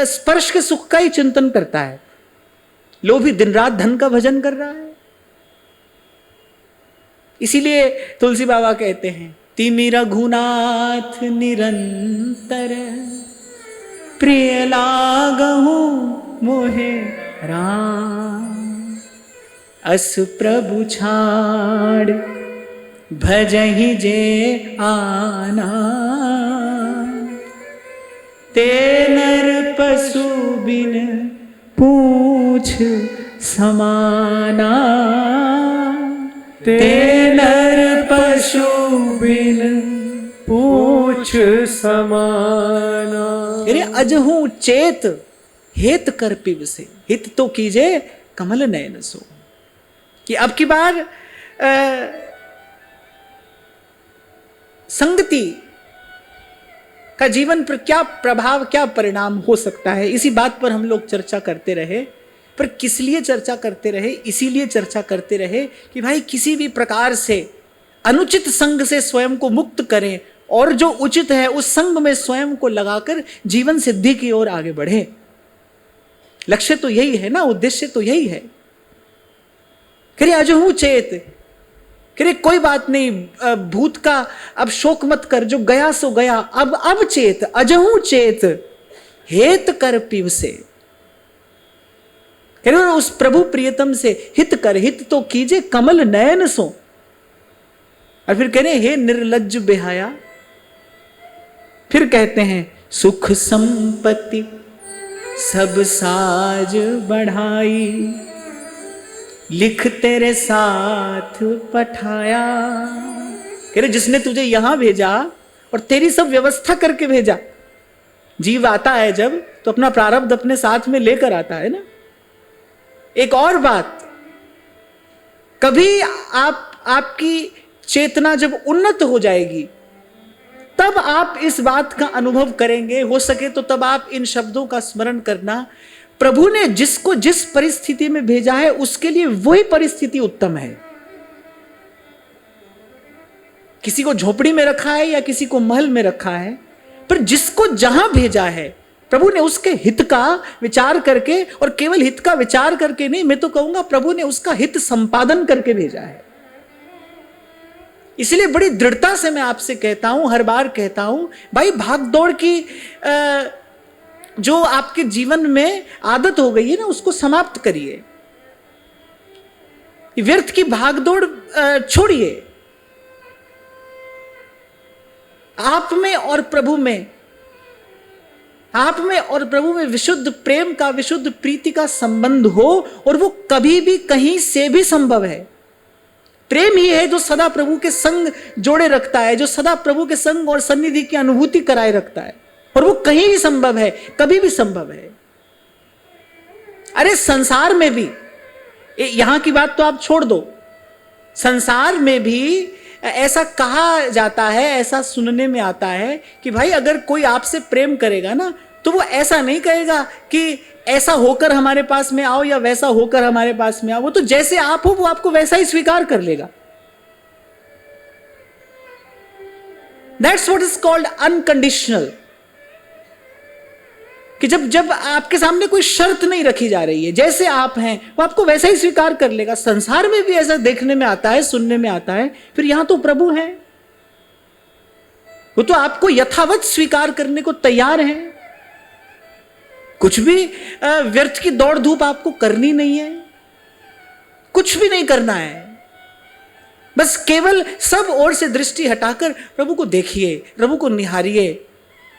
स्पर्श के सुख का ही चिंतन करता है, लोभी दिन रात धन का भजन कर रहा है। इसीलिए तुलसी बाबा कहते हैं, तिमि रघुनाथ निरंतर, प्रिय लागहु मोहे राम, अस प्रभु छाड़ भजहि जे आना, ते नर पशु बिन पूछ समाना, ते नर पशु बिन पूछ समाना। अरे अजहू चेत हेत कर पिब से, हित तो कीजे कमल नयन सो। कि अब की बार संगति का जीवन पर क्या प्रभाव, क्या परिणाम हो सकता है, इसी बात पर हम लोग चर्चा करते रहे। पर किस लिए चर्चा करते रहे? इसीलिए चर्चा करते रहे कि भाई किसी भी प्रकार से अनुचित संग से स्वयं को मुक्त करें और जो उचित है उस संग में स्वयं को लगाकर जीवन सिद्धि की ओर आगे बढ़े। लक्ष्य तो यही है ना, उद्देश्य तो यही है। करे अजहू चेत, करे कोई बात नहीं, भूत का अब शोक मत कर, जो गया सो गया, अब चेत, अजहू चेत हेत कर पिव से। करे उस प्रभु प्रियतम से हित कर, हित तो कीजे कमल नयन सो। और फिर कह रहे हे निर्लज्ज बेहाया। फिर कहते हैं सुख संपत्ति सब साज बढ़ाई, लिख तेरे साथ पठाया। कह रहे जिसने तुझे यहां भेजा और तेरी सब व्यवस्था करके भेजा। जीव आता है जब तो अपना प्रारब्ध अपने साथ में लेकर आता है ना। एक और बात, कभी आपकी चेतना जब उन्नत हो जाएगी तब आप इस बात का अनुभव करेंगे। हो सके तो तब आप इन शब्दों का स्मरण करना, प्रभु ने जिसको जिस परिस्थिति में भेजा है उसके लिए वही परिस्थिति उत्तम है। किसी को झोपड़ी में रखा है या किसी को महल में रखा है, पर जिसको जहां भेजा है प्रभु ने उसके हित का विचार करके, और केवल हित का विचार करके नहीं, मैं तो कहूंगा प्रभु ने उसका हित संपादन करके भेजा है। इसलिए बड़ी दृढ़ता से मैं आपसे कहता हूं, हर बार कहता हूं, भाई भाग दौड़ की जो आपके जीवन में आदत हो गई है ना, उसको समाप्त करिए। व्यर्थ की भागदौड़ छोड़िए। आप में और प्रभु में, आप में और प्रभु में विशुद्ध प्रेम का, विशुद्ध प्रीति का संबंध हो, और वो कभी भी कहीं से भी संभव है। प्रेम ही है जो सदा प्रभु के संग जोड़े रखता है, जो सदा प्रभु के संग और सन्निधि की अनुभूति कराए रखता है, और वो कहीं भी संभव है, कभी भी संभव है। अरे संसार में भी, यहां की बात तो आप छोड़ दो, संसार में भी ऐसा कहा जाता है, ऐसा सुनने में आता है कि भाई अगर कोई आपसे प्रेम करेगा ना, तो वो ऐसा नहीं कहेगा कि ऐसा होकर हमारे पास में आओ या वैसा होकर हमारे पास में आओ, वो तो जैसे आप हो वो आपको वैसा ही स्वीकार कर लेगा। That's what is called unconditional. कि जब आपके सामने कोई शर्त नहीं रखी जा रही है, जैसे आप हैं वो आपको वैसा ही स्वीकार कर लेगा। संसार में भी ऐसा देखने में आता है, सुनने में आता है। फिर यहां तो प्रभु हैं, वो तो आपको यथावत स्वीकार करने को तैयार हैं। कुछ भी व्यर्थ की दौड़ धूप आपको करनी नहीं है, कुछ भी नहीं करना है। बस केवल सब ओर से दृष्टि हटाकर प्रभु को देखिए, प्रभु को निहारिए।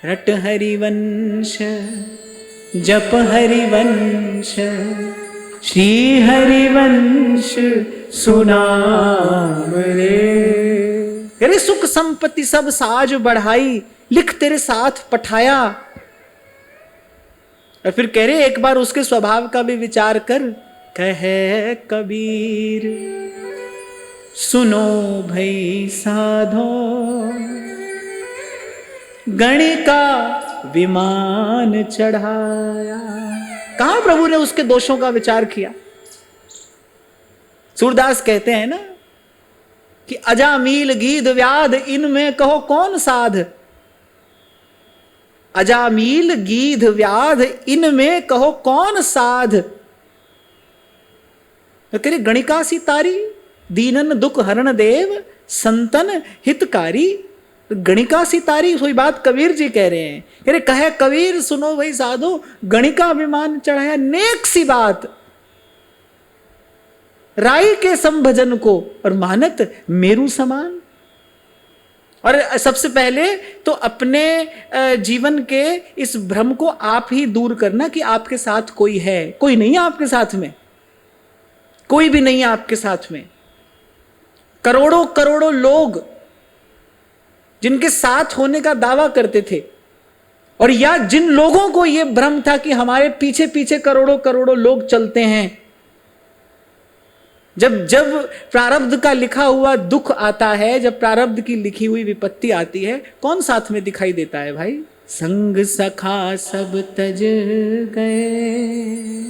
रट हरिवंश जप हरिवंश, श्री हरिवंश सुनाम रे। तेरे सुख संपत्ति सब साज बढ़ाई, लिख तेरे साथ पठाया। और फिर कह रहे एक बार उसके स्वभाव का भी विचार कर। कहे कबीर सुनो भई साधो, गणिका विमान चढ़ाया। कहां प्रभु ने उसके दोषों का विचार किया? सूरदास कहते हैं ना कि अजामील गीध व्याध इनमें कहो कौन साध। अजामील गीध व्याध इनमें कहो कौन साध। तो कह रहे गणिका सी तारी, दीनन दुख हरण देव, संतन हितकारी। गणिका सी तारी, वही बात कबीर जी कह रहे हैं। कह रहे कहे कबीर सुनो भाई साधो, गणिका विमान चढ़ाया। नेक सी बात, राई के संभजन को और मानत मेरू समान। और सबसे पहले तो अपने जीवन के इस भ्रम को आप ही दूर करना कि आपके साथ कोई है। कोई नहीं है आपके साथ में, कोई भी नहीं है आपके साथ में। करोड़ों करोड़ों लोग जिनके साथ होने का दावा करते थे, और या जिन लोगों को यह भ्रम था कि हमारे पीछे पीछे करोड़ों करोड़ों लोग चलते हैं, जब प्रारब्ध का लिखा हुआ दुख आता है, जब प्रारब्ध की लिखी हुई विपत्ति आती है, कौन साथ में दिखाई देता है भाई? संग सखा सब तज गए,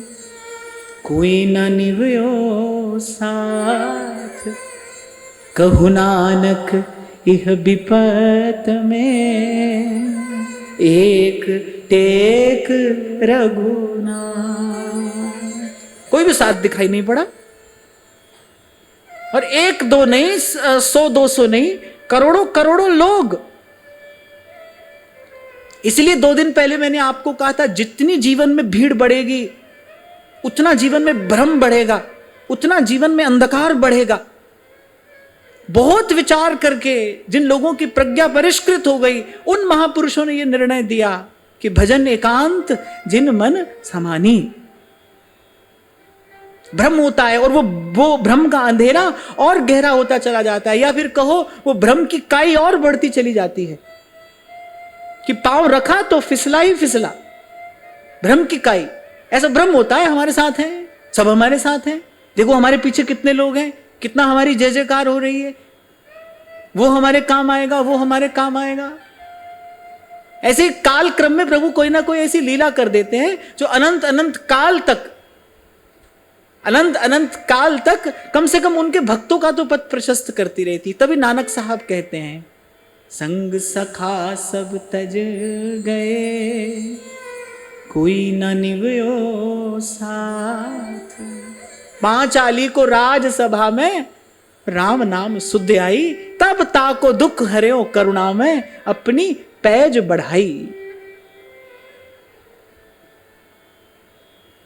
कोई न निभयो साथ। कहु नानक इह विपत में, एक टेक रघुनाथ। कोई भी साथ दिखाई नहीं पड़ा। और एक दो नहीं, 100-200 नहीं, करोड़ों करोड़ों लोग। इसलिए 2 दिन पहले मैंने आपको कहा था, जितनी जीवन में भीड़ बढ़ेगी उतना जीवन में भ्रम बढ़ेगा, उतना जीवन में अंधकार बढ़ेगा। बहुत विचार करके जिन लोगों की प्रज्ञा परिष्कृत हो गई, उन महापुरुषों ने यह निर्णय दिया कि भजन एकांत जिन मन समानी। भ्रम होता है और वो भ्रम का अंधेरा और गहरा होता चला जाता है, या फिर कहो वो भ्रम की काई और बढ़ती चली जाती है कि पांव रखा तो फिसला ही फिसला। भ्रम की काई, ऐसा भ्रम होता है। हमारे साथ है, सब हमारे साथ है। देखो हमारे पीछे कितने लोग हैं, कितना हमारी जय जयकार हो रही है। वो हमारे काम आएगा, वो हमारे काम आएगा। ऐसे काल क्रम में प्रभु कोई ना कोई ऐसी लीला कर देते हैं जो अनंत अनंत काल तक कम से कम उनके भक्तों का तो पथ प्रशस्त करती रहती। तभी नानक साहब कहते हैं, संग सखा सब तज गए, कोई न निभयो साथ। 5 आली को राज सभा में राम नाम सुध आई, तब ताको दुख हर्यो करुणा में अपनी पैज बढ़ाई।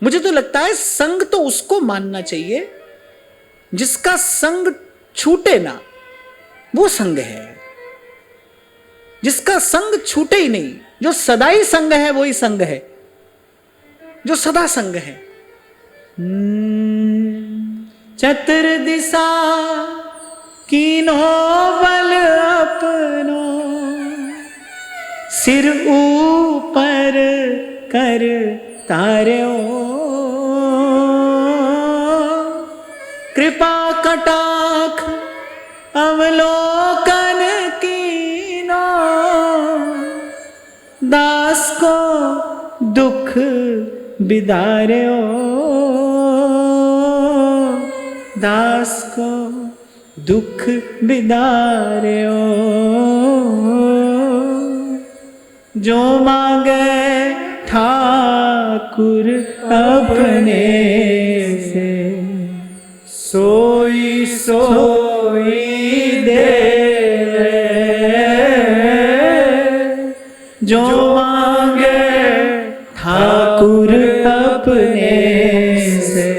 मुझे तो लगता है संग तो उसको मानना चाहिए जिसका संग छूटे ना, वो संग है। जिसका संग छूटे ही नहीं, जो सदा ही संग है वही संग है, जो सदा संग है। चतुर दिशा कीनो बल अपनो, सिर ऊपर कर तार्यो, कृपा कटाक्ष अवलोकन कीनो, दास को दुख बिदार्यो, दास को दुख बिदार्यो। जो मांगे ठाकुर अपने से, सोई सोई देवे, जो मांगे ठाकुर अपने से,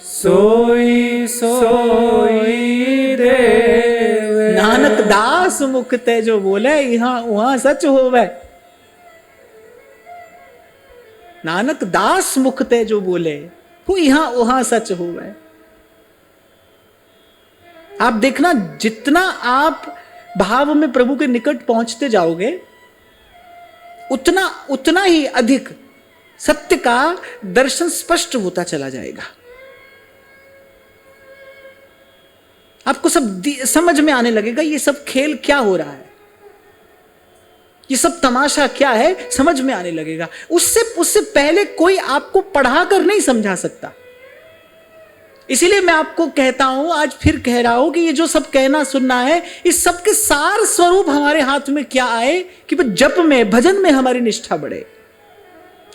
सोई सोई देवे। नानक दास मुख ते जो बोले यहाँ वहां सच होवे, नानक दास मुख ते जो बोले वो यहाँ वहां सच होवे। आप देखना, जितना आप भाव में प्रभु के निकट पहुंचते जाओगे उतना उतना ही अधिक सत्य का दर्शन स्पष्ट होता चला जाएगा। आपको सब समझ में आने लगेगा, ये सब खेल क्या हो रहा है, ये सब तमाशा क्या है, समझ में आने लगेगा। उससे पहले कोई आपको पढ़ा कर नहीं समझा सकता। इसीलिए मैं आपको कहता हूं, आज फिर कह रहा हूं कि ये जो सब कहना सुनना है, इस सब के सार स्वरूप हमारे हाथ में क्या आए कि जप में, भजन में हमारी निष्ठा बढ़े।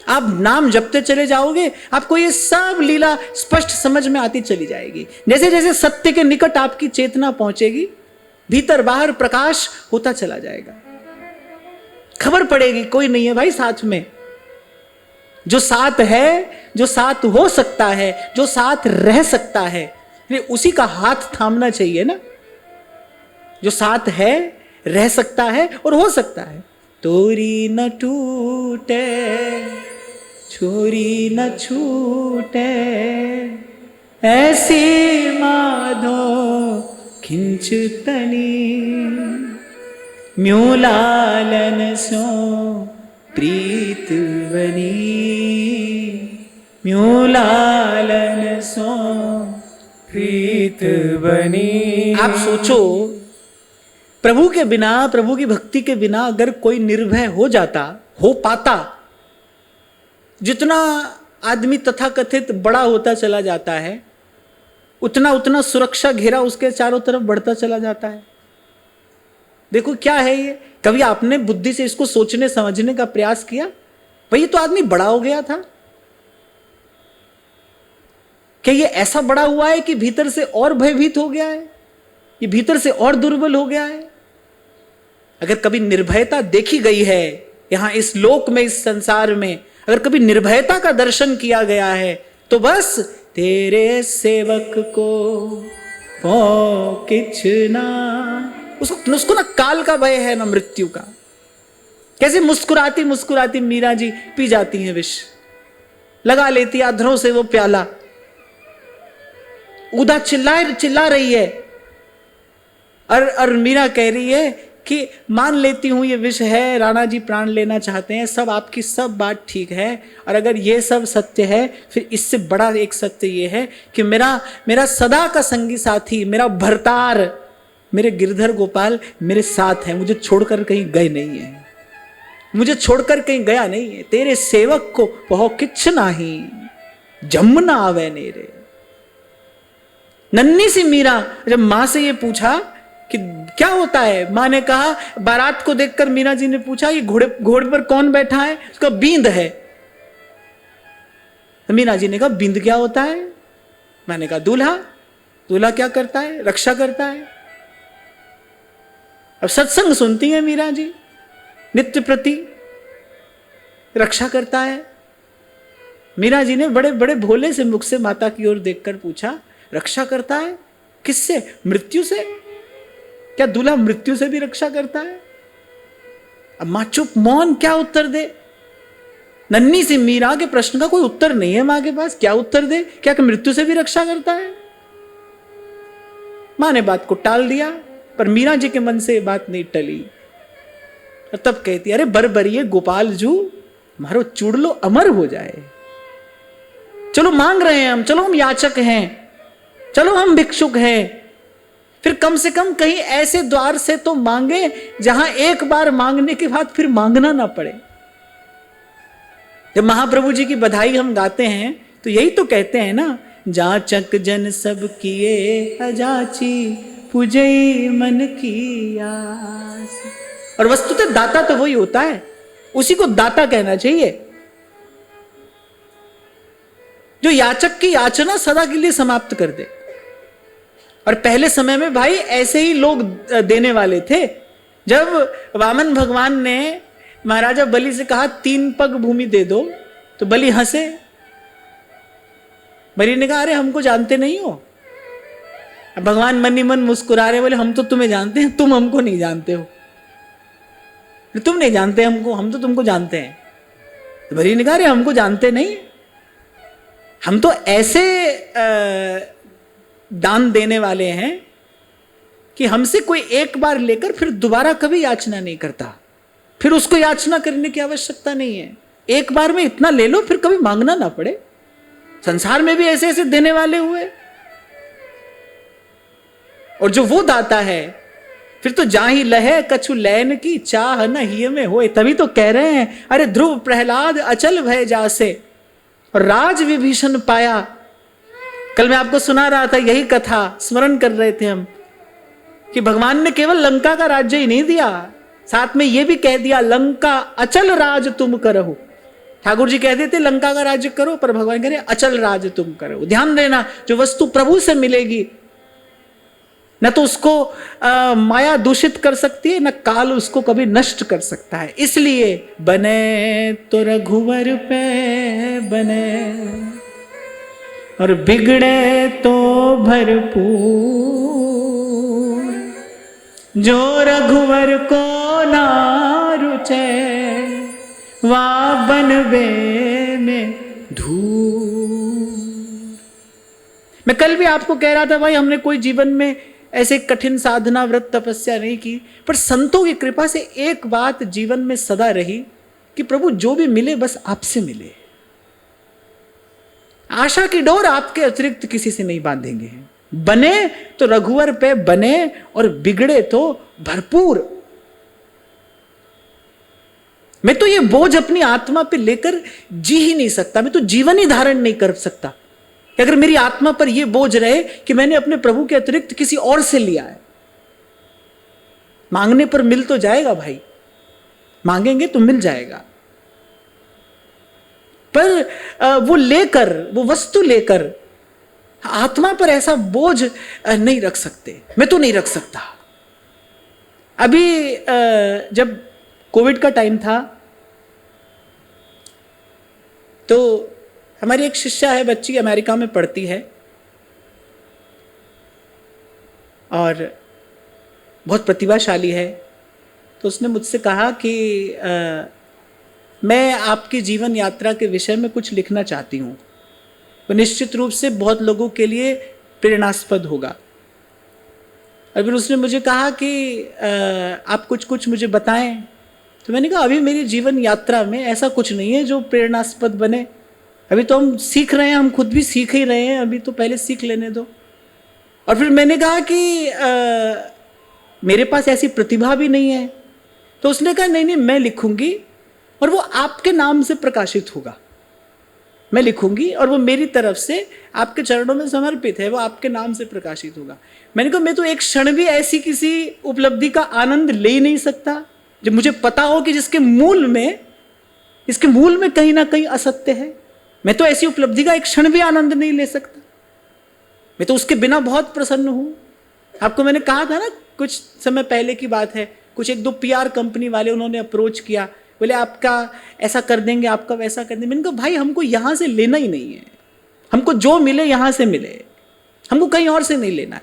आप नाम जपते चले जाओगे, आपको ये सब लीला स्पष्ट समझ में आती चली जाएगी। जैसे जैसे सत्य के निकट आपकी चेतना पहुंचेगी, भीतर बाहर प्रकाश होता चला जाएगा। खबर पड़ेगी कोई नहीं है भाई साथ में, जो साथ है, जो साथ हो सकता है, जो साथ रह सकता है, उसी का हाथ थामना चाहिए ना। जो साथ है, रह सकता है और हो सकता है। तोरी न टूटे, छोरी न छूटे, ऐसी माधो खिंचतनी, म्यू लालन सो प्रीत बनी, म्यू लालन सो प्रीत बनी। आप सोचो, प्रभु के बिना, प्रभु की भक्ति के बिना अगर कोई निर्भय हो जाता, हो पाता, जितना आदमी तथाकथित बड़ा होता चला जाता है, उतना उतना सुरक्षा घेरा उसके चारों तरफ बढ़ता चला जाता है। देखो क्या है ये, कभी आपने बुद्धि से इसको सोचने समझने का प्रयास किया? भाई ये तो आदमी बड़ा हो गया था, क्या ये ऐसा बड़ा हुआ है कि भीतर से और भयभीत हो गया है, ये भीतर से और दुर्बल हो गया है? अगर कभी निर्भयता देखी गई है यहां इस लोक में, इस संसार में, अगर कभी निर्भयता का दर्शन किया गया है, तो बस तेरे सेवक को किछ ना, उसको ना काल का भय है, ना मृत्यु का। कैसे मुस्कुराती मुस्कुराती मीरा जी पी जाती हैं विष, लगा लेती अधरों से वो प्याला, उदा चिल्ला रही है, और मीरा कह रही है कि मान लेती हूं ये विष है, राणा जी प्राण लेना चाहते हैं, सब आपकी सब बात ठीक है, और अगर ये सब सत्य है, फिर इससे बड़ा एक सत्य ये है कि मेरा सदा का संगी साथी, मेरा भरतार, मेरे गिरधर गोपाल मेरे साथ है, मुझे छोड़कर कहीं गए नहीं है, मुझे छोड़कर कहीं गया नहीं है। तेरे सेवक को बहु किछ नाही, जमुना आवे नेरे। नन्ही सी मीरा जब मां से ये पूछा कि क्या होता है, मां ने कहा, बारात को देखकर मीरा जी ने पूछा, ये घोड़े पर कौन बैठा है? उसका बींद है। मीरा जी ने कहा, बींद क्या होता है? मैंने कहा, दूल्हा। दूल्हा क्या करता है? रक्षा करता है। अब सत्संग सुनती है मीरा जी, नित्य प्रति रक्षा करता है। मीरा जी ने बड़े बड़े भोले से मुख से माता की ओर देखकर पूछा, रक्षा करता है किससे? मृत्यु से। क्या दूल्हा मृत्यु से भी रक्षा करता है? अब मां चुप, मौन, क्या उत्तर दे? नन्ही सी मीरा के प्रश्न का कोई उत्तर नहीं है मां के पास, क्या उत्तर दे? क्या कि मृत्यु से भी रक्षा करता है? मां ने बात को टाल दिया, पर मीरा जी के मन से ये बात नहीं टली। और तब कहती, अरे बरबरिए गोपाल जू, मारो चुड़लो अमर हो जाए। चलो मांग रहे हैं हम, चलो हम याचक हैं, चलो हम भिक्षुक हैं, फिर कम से कम कहीं ऐसे द्वार से तो मांगे जहां एक बार मांगने के बाद फिर मांगना ना पड़े। जब महाप्रभु जी की बधाई हम गाते हैं तो यही तो कहते हैं ना, जाचक जन सब किए अजाची, पूजई मन की आस। और वस्तुतः दाता तो वही होता है, उसी को दाता कहना चाहिए, जो याचक की याचना सदा के लिए समाप्त कर दे। और पहले समय में भाई ऐसे ही लोग देने वाले थे। जब वामन भगवान ने महाराजा बलि से कहा 3 पग भूमि दे दो, तो बलि हंसे। बलि ने कहा, अरे हमको जानते नहीं हो। अब भगवान मन ही मन मुस्कुरा रहे, बोले हम तो तुम्हें जानते हैं, तुम हमको नहीं जानते हो। तुम नहीं जानते हमको, हम तो तुमको जानते हैं। तो बलि ने कहा, अरे हमको जानते नहीं, हम तो ऐसे दान देने वाले हैं कि हमसे कोई एक बार लेकर फिर दोबारा कभी याचना नहीं करता, फिर उसको याचना करने की आवश्यकता नहीं है। एक बार में इतना ले लो, फिर कभी मांगना ना पड़े। संसार में भी ऐसे ऐसे देने वाले हुए। और जो वो दाता है, फिर तो जाहि लहे कछु लैन की, चाह न हिय में होए। तभी तो कह रहे हैं, अरे ध्रुव प्रहलाद अचल भय जासे, और राज विभीषण पाया। कल मैं आपको सुना रहा था यही कथा, स्मरण कर रहे थे हम, कि भगवान ने केवल लंका का राज्य ही नहीं दिया, साथ में यह भी कह दिया, लंका अचल राज तुम करो। ठाकुर जी कहते थे लंका का राज्य करो, पर भगवान कह रहे अचल राज तुम करो। ध्यान देना, जो वस्तु प्रभु से मिलेगी, न तो उसको माया दूषित कर सकती है, न काल उसको कभी नष्ट कर सकता है। इसलिए बने तो रघुवर पे बने, और बिगड़े तो भरपूर। जो रघुवर को ना रुचे, वा बनवे में धूल। मैं कल भी आपको कह रहा था, भाई हमने कोई जीवन में ऐसे कठिन साधना व्रत तपस्या नहीं की, पर संतों की कृपा से एक बात जीवन में सदा रही कि प्रभु जो भी मिले बस आपसे मिले। आशा की डोर आपके अतिरिक्त किसी से नहीं बांधेंगे। बने तो रघुवर पे बने, और बिगड़े तो भरपूर। मैं तो ये बोझ अपनी आत्मा पे लेकर जी ही नहीं सकता, मैं तो जीवन ही धारण नहीं कर सकता कि अगर मेरी आत्मा पर यह बोझ रहे कि मैंने अपने प्रभु के अतिरिक्त किसी और से लिया है। मांगने पर मिल तो जाएगा भाई, मांगेंगे तो मिल जाएगा, पर वो लेकर, वो वस्तु लेकर आत्मा पर ऐसा बोझ नहीं रख सकते। मैं तो नहीं रख सकता। अभी जब कोविड का टाइम था, तो हमारी एक शिष्या है, बच्ची अमेरिका में पढ़ती है और बहुत प्रतिभाशाली है। तो उसने मुझसे कहा कि मैं आपकी जीवन यात्रा के विषय में कुछ लिखना चाहती हूँ, तो निश्चित रूप से बहुत लोगों के लिए प्रेरणास्पद होगा। और फिर उसने मुझे कहा कि आप कुछ मुझे बताएं। तो मैंने कहा अभी मेरी जीवन यात्रा में ऐसा कुछ नहीं है जो प्रेरणास्पद बने। अभी तो हम सीख रहे हैं, हम खुद भी सीख ही रहे हैं, अभी तो पहले सीख लेने दो। और फिर मैंने कहा कि मेरे पास ऐसी प्रतिभा भी नहीं है। तो उसने कहा नहीं मैं लिखूंगी और वो आपके नाम से प्रकाशित होगा। मैं लिखूंगी और वो मेरी तरफ से आपके चरणों में समर्पित है, वो आपके नाम से प्रकाशित होगा। मैंने कहा मैं तो एक क्षण भी ऐसी किसी उपलब्धि का आनंद ले ही नहीं सकता जब मुझे पता हो कि इसके मूल में कहीं ना कहीं असत्य है। मैं तो ऐसी उपलब्धि का एक क्षण भी आनंद नहीं ले सकता। मैं तो उसके बिना बहुत प्रसन्न हूं। आपको मैंने कहा था ना, कुछ समय पहले की बात है, कुछ 1-2 PR कंपनी वाले उन्होंने अप्रोच किया, बोले आपका ऐसा कर देंगे, आपका वैसा कर देंगे। मैंने कहा भाई हमको यहां से लेना ही नहीं है, हमको जो मिले यहां से मिले, हमको कहीं और से नहीं लेना है।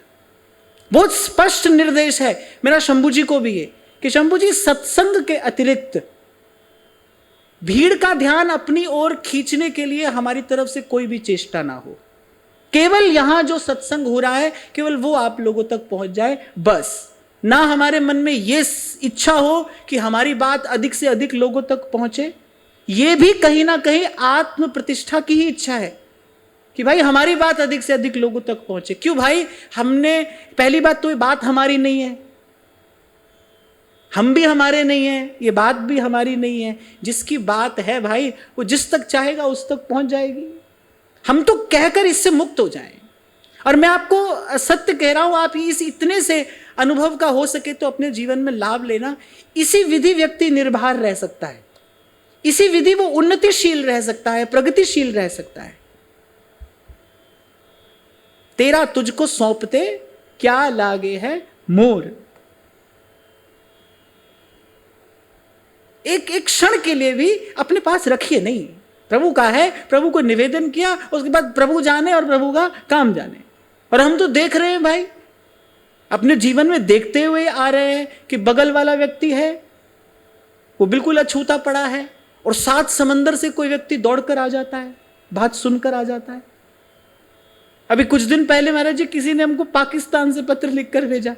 बहुत स्पष्ट निर्देश है मेरा शंभू जी को भी है कि शंभू जी सत्संग के अतिरिक्त भीड़ का ध्यान अपनी ओर खींचने के लिए हमारी तरफ से कोई भी चेष्टा ना हो। केवल यहां जो सत्संग हो रहा है केवल वो आप लोगों तक पहुंच जाए, बस। ना हमारे मन में ये इच्छा हो कि हमारी बात अधिक से अधिक लोगों तक पहुंचे। ये भी कहीं ना कहीं आत्म प्रतिष्ठा की ही इच्छा है कि भाई हमारी बात अधिक से अधिक लोगों तक पहुंचे। क्यों भाई? हमने, पहली बात तो ये बात हमारी नहीं है, हम भी हमारे नहीं हैं, ये बात भी हमारी नहीं है। जिसकी बात है भाई वो जिस तक चाहेगा उस तक पहुंच जाएगी। हम तो कहकर इससे मुक्त हो जाएं। और मैं आपको सत्य कह रहा हूं, आप इस इतने से अनुभव का हो सके तो अपने जीवन में लाभ लेना। इसी विधि व्यक्ति निर्भर रह सकता है, इसी विधि वो उन्नतिशील रह सकता है, प्रगतिशील रह सकता है। तेरा तुझको सौंपते क्या लागे है मोर। एक एक क्षण के लिए भी अपने पास रखिए नहीं। प्रभु का है, प्रभु को निवेदन किया, उसके बाद प्रभु जाने और प्रभु का काम जाने। और हम तो देख रहे हैं भाई, अपने जीवन में देखते हुए आ रहे हैं कि बगल वाला व्यक्ति है वो बिल्कुल अछूता पड़ा है और 7 समंदर से कोई व्यक्ति दौड़कर आ जाता है, बात सुनकर आ जाता है। अभी कुछ दिन पहले महाराज जी किसी ने हमको पाकिस्तान से पत्र लिखकर भेजा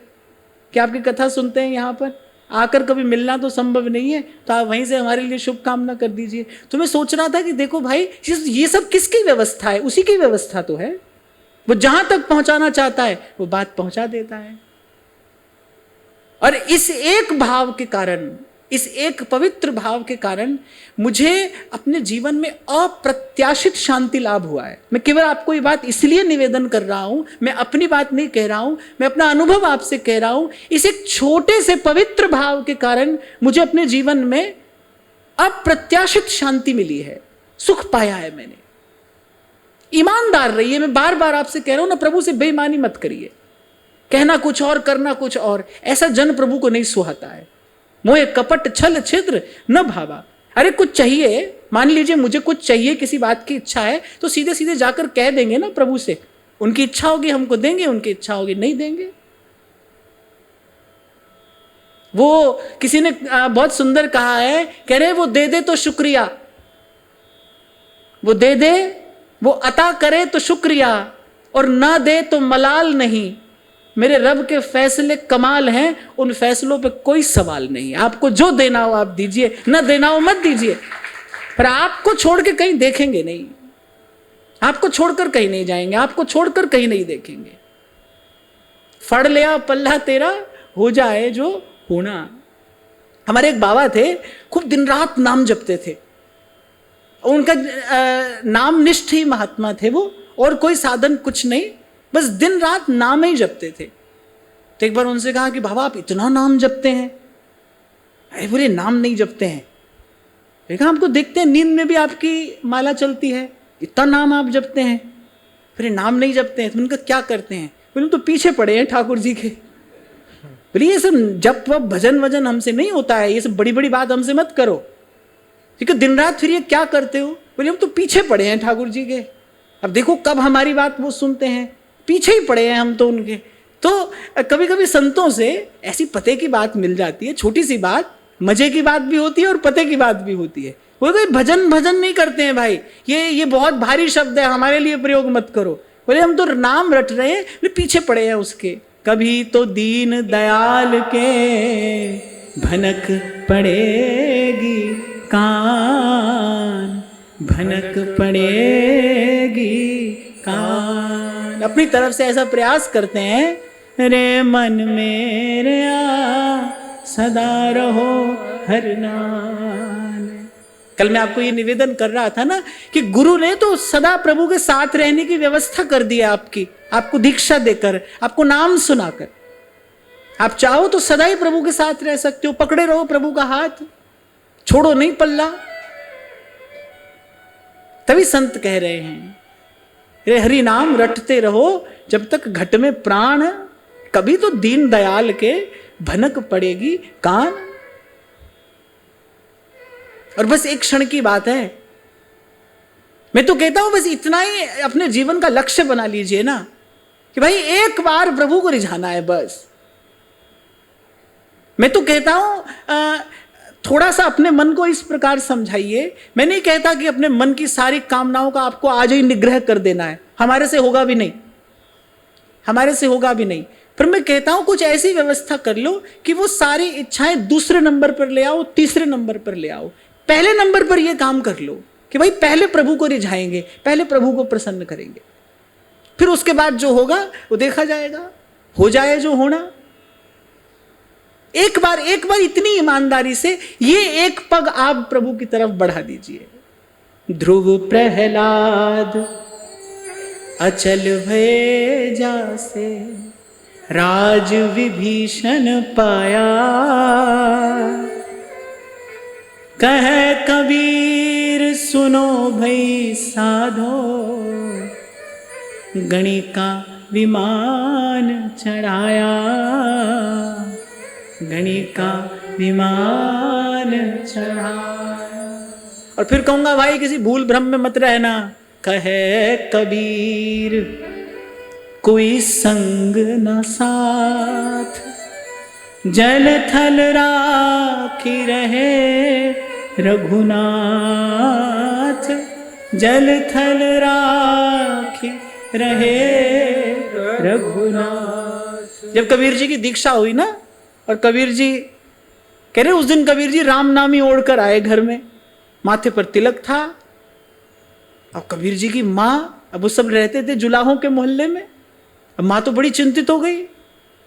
कि आपकी कथा सुनते हैं, यहाँ पर आकर कभी मिलना तो संभव नहीं है, तो आप वहीं से हमारे लिए शुभकामना कर दीजिए। तो मैं सोच रहा था कि देखो भाई ये सब किसकी व्यवस्था है? उसी की व्यवस्था तो है। वो जहां तक पहुंचाना चाहता है वो बात पहुंचा देता है। और इस एक भाव के कारण, इस एक पवित्र भाव के कारण मुझे अपने जीवन में अप्रत्याशित शांति लाभ हुआ है। मैं केवल आपको ये बात इसलिए निवेदन कर रहा हूं, मैं अपनी बात नहीं कह रहा हूं, मैं अपना अनुभव आपसे कह रहा हूं। इस एक छोटे से पवित्र भाव के कारण मुझे अपने जीवन में अप्रत्याशित शांति मिली है, सुख पाया है मैंने। ईमानदार रहिए, मैं बार बार आपसे कह रहा हूं ना, प्रभु से बेईमानी मत करिए। कहना कुछ और करना कुछ और, ऐसा जन प्रभु को नहीं सुहाता है। मोहे कपट छल छिद्र न भावा। अरे कुछ चाहिए, मान लीजिए मुझे कुछ चाहिए, किसी बात की इच्छा है, तो सीधे सीधे जाकर कह देंगे ना प्रभु से। उनकी इच्छा होगी हमको देंगे, उनकी इच्छा होगी नहीं देंगे। वो किसी ने बहुत सुंदर कहा है, कह रहे वो दे दे तो शुक्रिया, वो दे दे, वो अता करे तो शुक्रिया, और ना दे तो मलाल नहीं। मेरे रब के फैसले कमाल हैं, उन फैसलों पे कोई सवाल नहीं। आपको जो देना हो आप दीजिए, ना देना हो मत दीजिए, पर आपको छोड़ के कहीं देखेंगे नहीं, आपको छोड़कर कहीं नहीं जाएंगे, आपको छोड़कर कहीं नहीं देखेंगे। फड़ लिया पल्ला तेरा, हो जाए जो होना। हमारे एक बाबा थे, खूब दिन रात नाम जपते थे। उनका नाम निष्ठ ही महात्मा थे वो, और कोई साधन कुछ नहीं, बस दिन रात नाम ही जपते थे। तो एक बार उनसे कहा कि बाबा आप इतना नाम जपते हैं? अरे बोले नाम नहीं जपते हैं। देखा हमको देखते हैं नींद में भी आपकी माला चलती है, इतना नाम आप जपते हैं। फिर नाम नहीं जपते हैं तो उनका क्या करते हैं? बोले तो पीछे पड़े हैं ठाकुर जी के। बोले ये सब जप वप भजन वजन हमसे नहीं होता है, ये सब बड़ी बड़ी बात हमसे मत करो। ठीक है, दिन रात फिर ये क्या करते हो? बोले हम तो पीछे पड़े हैं ठाकुर जी के, अब देखो कब हमारी बात वो सुनते हैं, पीछे ही पड़े हैं हम तो उनके। तो कभी कभी संतों से ऐसी पते की बात मिल जाती है, छोटी सी बात, मजे की बात भी होती है और पते की बात भी होती है। वो कोई भजन भजन नहीं करते हैं भाई, ये बहुत भारी शब्द है, हमारे लिए प्रयोग मत करो। बोले हम तो नाम रट रहे हैं, पीछे पड़े हैं उसके। कभी तो दीन दयाल के भनक पड़ेगी कान, भनक पड़ेगी कान। अपनी तरफ से ऐसा प्रयास करते हैं, रे मन मेरे सदा रहो हर नाम। कल मैं आपको ये निवेदन कर रहा था ना कि गुरु ने तो सदा प्रभु के साथ रहने की व्यवस्था कर दी है आपकी, आपको दीक्षा देकर, आपको नाम सुनाकर। आप चाहो तो सदा ही प्रभु के साथ रह सकते हो, पकड़े रहो प्रभु का हाथ, छोड़ो नहीं पल्ला। तभी संत कह रहे हैं, रे हरि नाम रटते रहो जब तक घट में प्राण, कभी तो दीन दयाल के भनक पड़ेगी कान। और बस एक क्षण की बात है, मैं तो कहता हूं बस इतना ही अपने जीवन का लक्ष्य बना लीजिए ना कि भाई एक बार प्रभु को रिझाना है बस। मैं तो कहता हूं थोड़ा सा अपने मन को इस प्रकार समझाइए। मैं नहीं कहता कि अपने मन की सारी कामनाओं का आपको आज ही निग्रह कर देना है, हमारे से होगा भी नहीं, हमारे से होगा भी नहीं। पर मैं कहता हूं कुछ ऐसी व्यवस्था कर लो कि वो सारी इच्छाएं दूसरे नंबर पर ले आओ, तीसरे नंबर पर ले आओ। पहले नंबर पर यह काम कर लो कि भाई पहले प्रभु को रिझाएंगे, पहले प्रभु को प्रसन्न करेंगे, फिर उसके बाद जो होगा वो देखा जाएगा, हो जाए जो होना। एक बार इतनी ईमानदारी से ये एक पग आप प्रभु की तरफ बढ़ा दीजिए। ध्रुव प्रहलाद अचल भय जासे, राज विभीषण पाया। कह कबीर सुनो भई साधो, गणिका विमान चढ़ाया। गणिका विमान चढ़ाया। और फिर कहूंगा भाई किसी भूल भ्रम में मत रहना। कहे कबीर कोई संग न साथ, जल थल राखी रहे रघुनाथ। जल थल राखी रहे रघुनाथ। जब कबीर जी की दीक्षा हुई ना, और कबीर जी कह रहे उस दिन कबीर जी राम नामी ओढ़ कर आए घर में, माथे पर तिलक था। अब कबीर जी की माँ, अब वो सब रहते थे जुलाहों के मोहल्ले में, अब माँ तो बड़ी चिंतित हो गई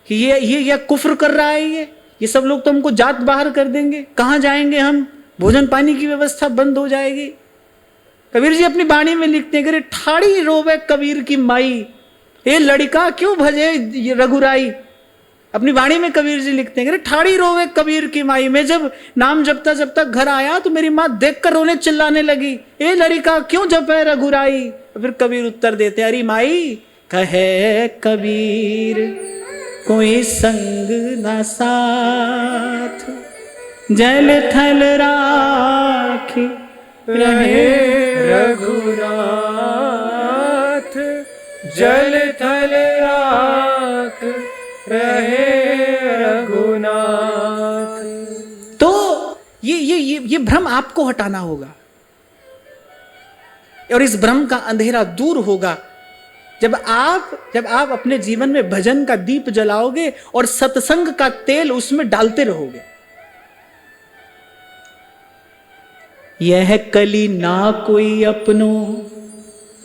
कि ये कुफ्र कर रहा है, ये सब लोग तो हमको जात बाहर कर देंगे, कहाँ जाएंगे हम, भोजन पानी की व्यवस्था बंद हो जाएगी। कबीर जी अपनी बाणी में लिखते हैं, ठाड़ी रोवे कबीर की माई, ये लड़का क्यों भजे रघुराई। अपनी वाणी में कबीर जी लिखते हैं, ठाड़ी रोवे कबीर की माई। मैं जब नाम जपता घर आया तो मेरी माँ देखकर रोने चिल्लाने लगी, ए लड़का क्यों जपे रघुराई। फिर कबीर उत्तर देते, अरे माई कहे कबीर कोई संग न साथ, जल थल राखी रहे रघुनाथ। जल थल राख रहे रघुनाथ। तो ये भ्रम आपको हटाना होगा, और इस भ्रम का अंधेरा दूर होगा जब आप अपने जीवन में भजन का दीप जलाओगे और सत्संग का तेल उसमें डालते रहोगे। यह कली ना कोई अपनों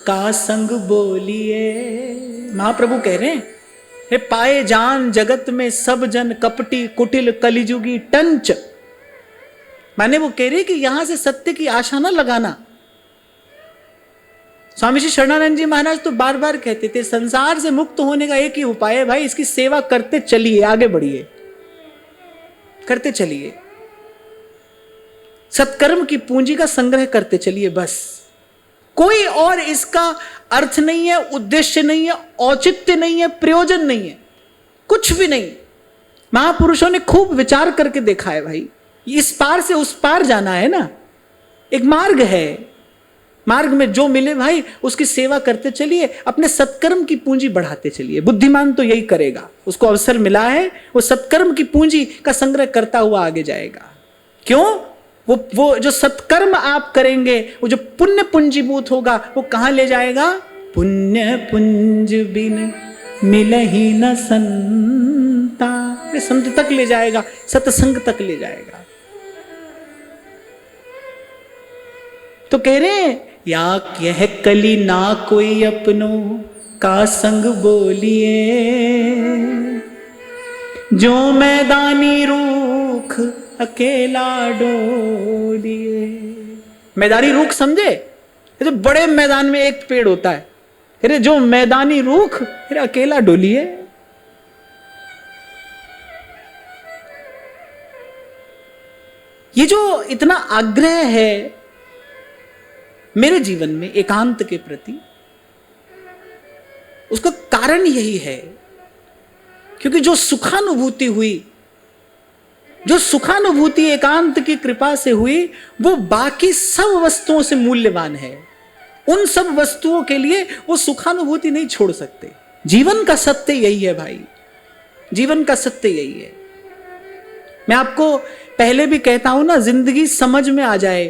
का संग बोलिए। महाप्रभु कह रहे हैं, हे पाए जान जगत में सब जन कपटी कुटिल कलिजुगी टंच। माने वो कह रहे कि यहां से सत्य की आशा ना लगाना। स्वामी श्री शरणानंद जी महाराज तो बार बार कहते थे, संसार से मुक्त होने का एक ही उपाय है भाई, इसकी सेवा करते चलिए, आगे बढ़िए, करते चलिए, सत्कर्म की पूंजी का संग्रह करते चलिए, बस। कोई और इसका अर्थ नहीं है, उद्देश्य नहीं है, औचित्य नहीं है, प्रयोजन नहीं है, कुछ भी नहीं। महापुरुषों ने खूब विचार करके देखा है भाई, इस पार से उस पार जाना है ना, एक मार्ग है, मार्ग में जो मिले भाई उसकी सेवा करते चलिए, अपने सत्कर्म की पूंजी बढ़ाते चलिए। बुद्धिमान तो यही करेगा, उसको अवसर मिला है, वो सत्कर्म की पूंजी का संग्रह करता हुआ आगे जाएगा। क्यों? वो जो सत्कर्म आप करेंगे, वो जो पुण्य पूंजीभूत होगा, वो कहां ले जाएगा? पुण्य पुंज बिन मिलहि न संता, संत तक ले जाएगा, सत्संग तक ले जाएगा। तो कह रहे हैं, या यह कली ना कोई अपनों का संग बोलिए, जो मैदानी रूख अकेला डोलिए। मैदानी रूख समझे? ये तो बड़े मैदान में एक पेड़ होता है, अरे जो मैदानी रूख फिर अकेला डोलिए। ये जो इतना आग्रह है मेरे जीवन में एकांत के प्रति, उसका कारण यही है क्योंकि जो सुखानुभूति हुई, जो सुखानुभूति एकांत की कृपा से हुई, वो बाकी सब वस्तुओं से मूल्यवान है। उन सब वस्तुओं के लिए वो सुखानुभूति नहीं छोड़ सकते। जीवन का सत्य यही है भाई, जीवन का सत्य यही है। मैं आपको पहले भी कहता हूं ना, जिंदगी समझ में आ जाए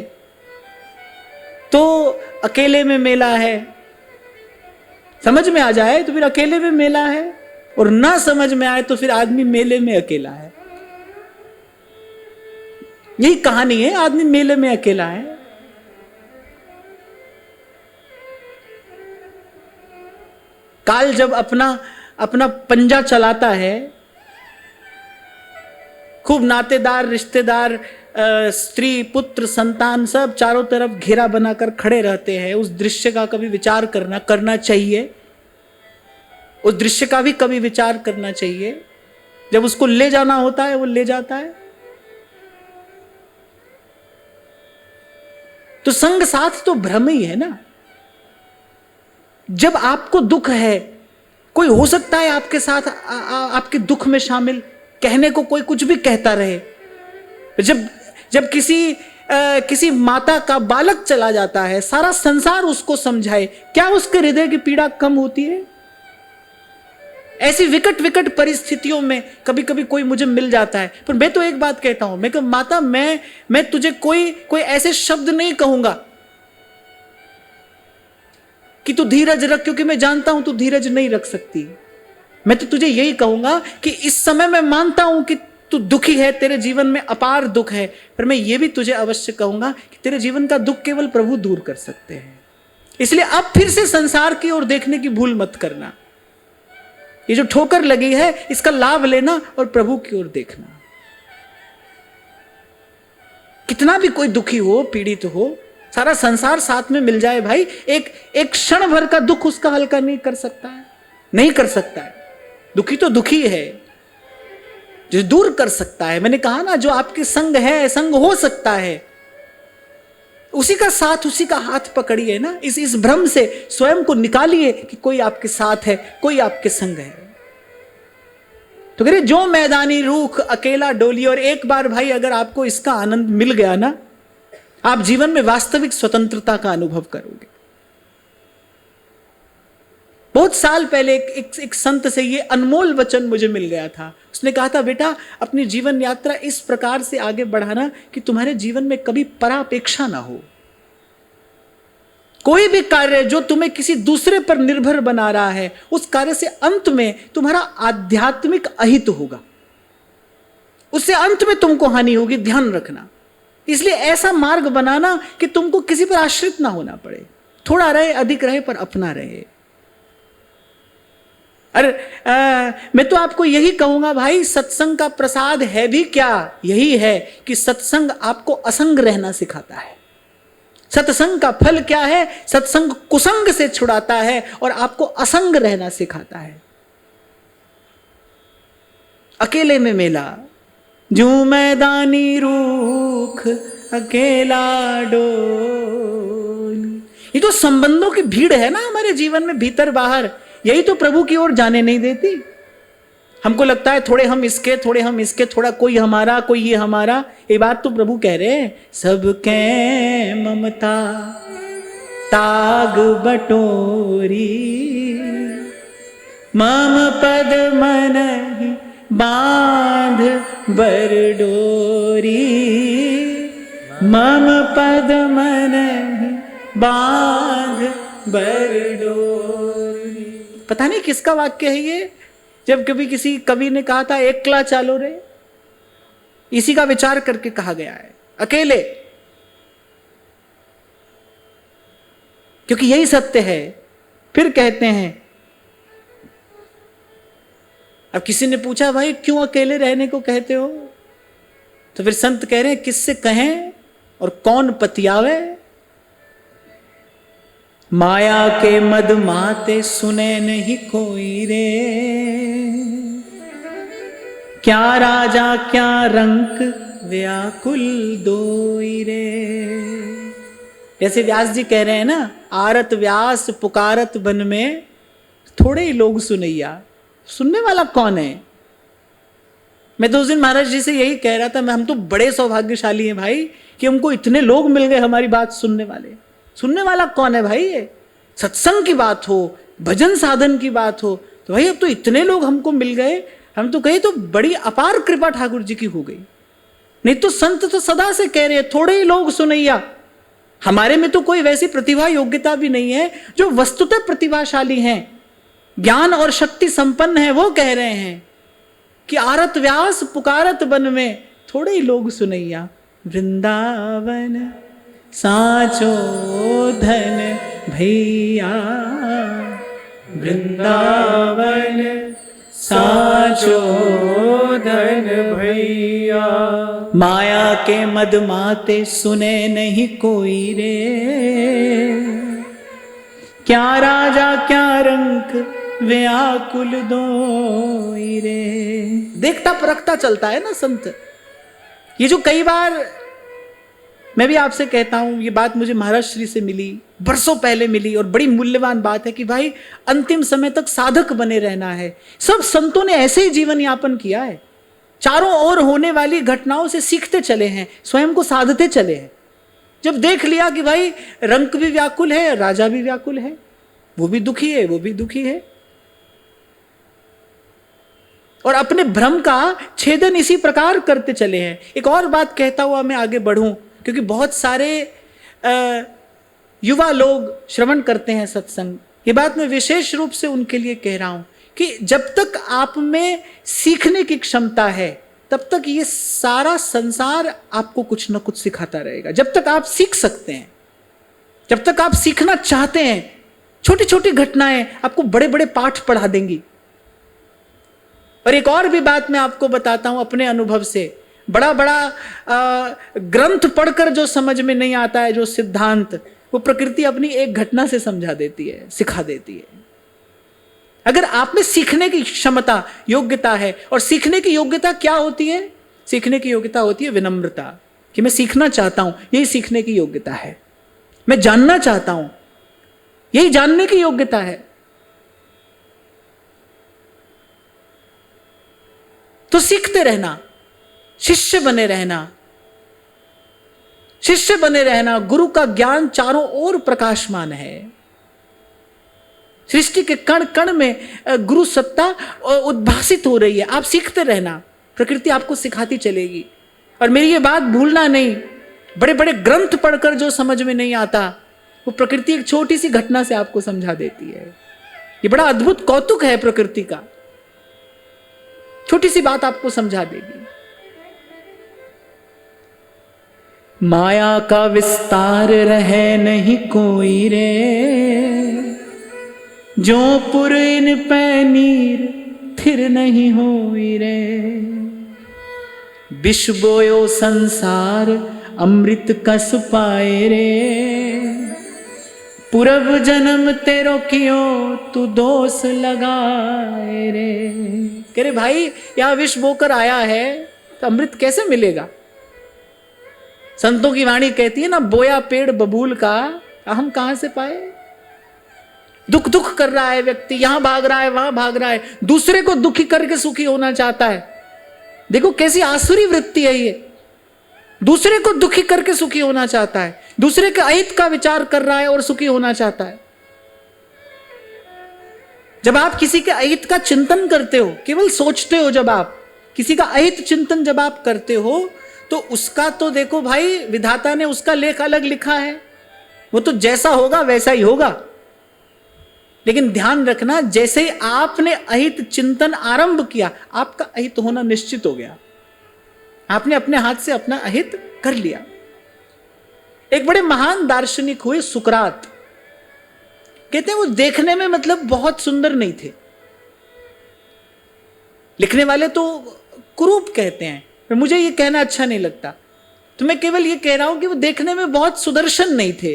तो अकेले में मेला है, समझ में आ जाए तो फिर अकेले में मेला है, और ना समझ में आए तो फिर आदमी मेले में अकेला है। यही कहानी है, आदमी मेले में अकेला है। काल जब अपना पंजा चलाता है, खूब नातेदार, रिश्तेदार, स्त्री, पुत्र, संतान सब चारों तरफ घेरा बनाकर खड़े रहते हैं। उस दृश्य का कभी विचार करना चाहिए, उस दृश्य का भी कभी विचार करना चाहिए। जब उसको ले जाना होता है वो ले जाता है। तो संग साथ तो भ्रम ही है ना। जब आपको दुख है, कोई हो सकता है आपके साथ आपके दुख में शामिल, कहने को कोई कुछ भी कहता रहे। जब किसी माता का बालक चला जाता है, सारा संसार उसको समझाए, क्या उसके हृदय की पीड़ा कम होती है? ऐसी विकट परिस्थितियों में कभी कभी कोई मुझे मिल जाता है, पर मैं तो एक बात कहता हूं, मैं कहूं माता, मैं तुझे कोई ऐसे शब्द नहीं कहूंगा कि तू धीरज रख, क्योंकि मैं जानता हूं तू धीरज नहीं रख सकती। मैं तो तुझे यही कहूंगा कि इस समय मैं मानता हूं कि तू दुखी है, तेरे जीवन में अपार दुख है, पर मैं ये भी तुझे अवश्य कहूंगा कि तेरे जीवन का दुख केवल प्रभु दूर कर सकते हैं। इसलिए अब फिर से संसार की ओर देखने की भूल मत करना। ये जो ठोकर लगी है इसका लाभ लेना और प्रभु की ओर देखना। कितना भी कोई दुखी हो, पीड़ित हो, सारा संसार साथ में मिल जाए भाई, एक क्षण भर का दुख उसका हल्का नहीं कर सकता है, नहीं कर सकता है। दुखी तो दुखी है, जो दूर कर सकता है। मैंने कहा ना, जो आपके संग है, संग हो सकता है, उसी का साथ, उसी का हाथ पकड़िए ना। इस भ्रम से स्वयं को निकालिए कि कोई आपके साथ है, कोई आपके संग है। तो कह रहे जो मैदानी रूख अकेला डोली। और एक बार भाई अगर आपको इसका आनंद मिल गया ना, आप जीवन में वास्तविक स्वतंत्रता का अनुभव करोगे। बहुत साल पहले एक संत से ये अनमोल वचन मुझे मिल गया था। उसने कहा था, बेटा अपनी जीवन यात्रा इस प्रकार से आगे बढ़ाना कि तुम्हारे जीवन में कभी परापेक्षा ना हो। कोई भी कार्य जो तुम्हें किसी दूसरे पर निर्भर बना रहा है, उस कार्य से अंत में तुम्हारा आध्यात्मिक अहित होगा, उससे अंत में तुमको हानि होगी, ध्यान रखना। इसलिए ऐसा मार्ग बनाना कि तुमको किसी पर आश्रित ना होना पड़े। थोड़ा रहे, अधिक रहे, पर अपना रहे। अरे मैं तो आपको यही कहूंगा भाई, सत्संग का प्रसाद है भी क्या? यही है कि सत्संग आपको असंग रहना सिखाता है। सत्संग का फल क्या है? सत्संग कुसंग से छुड़ाता है और आपको असंग रहना सिखाता है। अकेले में मेला, जो मैदानी रूख अकेला डोल। ये तो संबंधों की भीड़ है ना हमारे जीवन में, भीतर बाहर, यही तो प्रभु की ओर जाने नहीं देती। हमको लगता है थोड़े हम इसके, थोड़े हम इसके, थोड़ा कोई हमारा, कोई ये हमारा। ये बात तो प्रभु कह रहे हैं, सबके ममता ताग बटोरी, मम पद मन बांध बरडोरी, मम पद मन बांध बरडोरी। पता नहीं किसका वाक्य है ये। जब कभी किसी कवि ने कहा था, एकला चालो रे, इसी का विचार करके कहा गया है, अकेले। क्योंकि यही सत्य है। फिर कहते हैं, अब किसी ने पूछा, भाई क्यों अकेले रहने को कहते हो? तो फिर संत कह रहे हैं, किससे कहें और कौन पतियावे? माया के मद माते सुने नहीं कोई रे, क्या राजा क्या रंक व्याकुल दोई रे। जैसे व्यास जी कह रहे हैं ना, आरत व्यास पुकारत बन में, थोड़े ही लोग सुनैया। सुनने वाला कौन है? मैं तो उस दिन महाराज जी से यही कह रहा था, हम तो बड़े सौभाग्यशाली हैं भाई कि हमको इतने लोग मिल गए हमारी बात सुनने वाले। सुनने वाला कौन है भाई? ये सत्संग की बात हो, भजन साधन की बात हो, तो भाई अब तो इतने लोग हमको मिल गए। हम तो कहे तो बड़ी अपार कृपा ठाकुर जी की हो गई। नहीं तो संत तो सदा से कह रहे हैं, थोड़े ही लोग सुनैया। हमारे में तो कोई वैसी प्रतिभा योग्यता भी नहीं है। जो वस्तुतः प्रतिभाशाली हैं, ज्ञान और शक्ति संपन्न है, वो कह रहे हैं कि आरत व्यास पुकारत बन में, थोड़े ही लोग सुनैया। वृंदावन साचो धन भैया, वृंदावन साचो धन भैया। माया के मद माते सुने नहीं कोई रे, क्या राजा क्या रंक व्याकुल दोई रे। देखता परखता चलता है ना संत। ये जो कई बार मैं भी आपसे कहता हूं, ये बात मुझे महाराज श्री से मिली, बरसों पहले मिली, और बड़ी मूल्यवान बात है कि भाई अंतिम समय तक साधक बने रहना है। सब संतों ने ऐसे ही जीवन यापन किया है, चारों ओर होने वाली घटनाओं से सीखते चले हैं, स्वयं को साधते चले हैं। जब देख लिया कि भाई रंक भी व्याकुल है, राजा भी व्याकुल है, वो भी दुखी है, वो भी दुखी है, और अपने भ्रम का छेदन इसी प्रकार करते चले हैं। एक और बात कहता हुआ मैं आगे बढ़ूं, क्योंकि बहुत सारे युवा लोग श्रवण करते हैं सत्संग। ये बात मैं विशेष रूप से उनके लिए कह रहा हूं कि जब तक आप में सीखने की क्षमता है, तब तक ये सारा संसार आपको कुछ ना कुछ सिखाता रहेगा। जब तक आप सीख सकते हैं, जब तक आप सीखना चाहते हैं, छोटी छोटी घटनाएं आपको बड़े बड़े पाठ पढ़ा देंगी। और एक और भी बात मैं आपको बताता हूं अपने अनुभव से। बड़ा बड़ा ग्रंथ पढ़कर जो समझ में नहीं आता है, जो सिद्धांत, वो प्रकृति अपनी एक घटना से समझा देती है, सिखा देती है। अगर आप में सीखने की क्षमता, योग्यता है, और सीखने की योग्यता क्या होती है? सीखने की योग्यता होती है विनम्रता, कि मैं सीखना चाहता हूं, यही सीखने की योग्यता है। मैं जानना चाहता हूं, यही जानने की योग्यता है। तो सीखते रहना, शिष्य बने रहना, शिष्य बने रहना। गुरु का ज्ञान चारों ओर प्रकाशमान है। सृष्टि के कण कण में गुरु सत्ता उद्भासित हो रही है। आप सीखते रहना, प्रकृति आपको सिखाती चलेगी। और मेरी ये बात भूलना नहीं, बड़े बड़े ग्रंथ पढ़कर जो समझ में नहीं आता, वो प्रकृति एक छोटी सी घटना से आपको समझा देती है। ये बड़ा अद्भुत कौतुक है प्रकृति का, छोटी सी बात आपको समझा देगी। माया का विस्तार रहे नहीं कोई रे, जो पुर इन पैनीर फिर नहीं होई रे। विष बोयो संसार अमृत कस पाए रे, पूर्व जन्म तेरो कियो तू दोष लगाए रे। कह रे भाई, यहां विष बोकर आया है तो अमृत कैसे मिलेगा? संतों की वाणी कहती है ना, बोया पेड़ बबूल का हम कहां से पाए। दुख दुख कर रहा है व्यक्ति, यहां भाग रहा है, वहां भाग रहा है, दूसरे को दुखी करके सुखी होना चाहता है। देखो कैसी आसुरी वृत्ति है ये, दूसरे को दुखी करके सुखी होना चाहता है, दूसरे के अहित का विचार कर रहा है और सुखी होना चाहता है। जब आप किसी के अहित का चिंतन करते हो, केवल सोचते हो, जब आप किसी का अहित चिंतन जब आप करते हो, तो उसका तो देखो भाई, विधाता ने उसका लेख अलग लिखा है, वो तो जैसा होगा वैसा ही होगा। लेकिन ध्यान रखना, जैसे ही आपने अहित चिंतन आरंभ किया, आपका अहित होना निश्चित हो गया। आपने अपने हाथ से अपना अहित कर लिया। एक बड़े महान दार्शनिक हुए सुकरात, कहते हैं वो देखने में मतलब बहुत सुंदर नहीं थे, लिखने वाले तो कुरूप कहते हैं, पर मुझे ये कहना अच्छा नहीं लगता, तो मैं केवल ये कह रहा हूं कि वो देखने में बहुत सुदर्शन नहीं थे।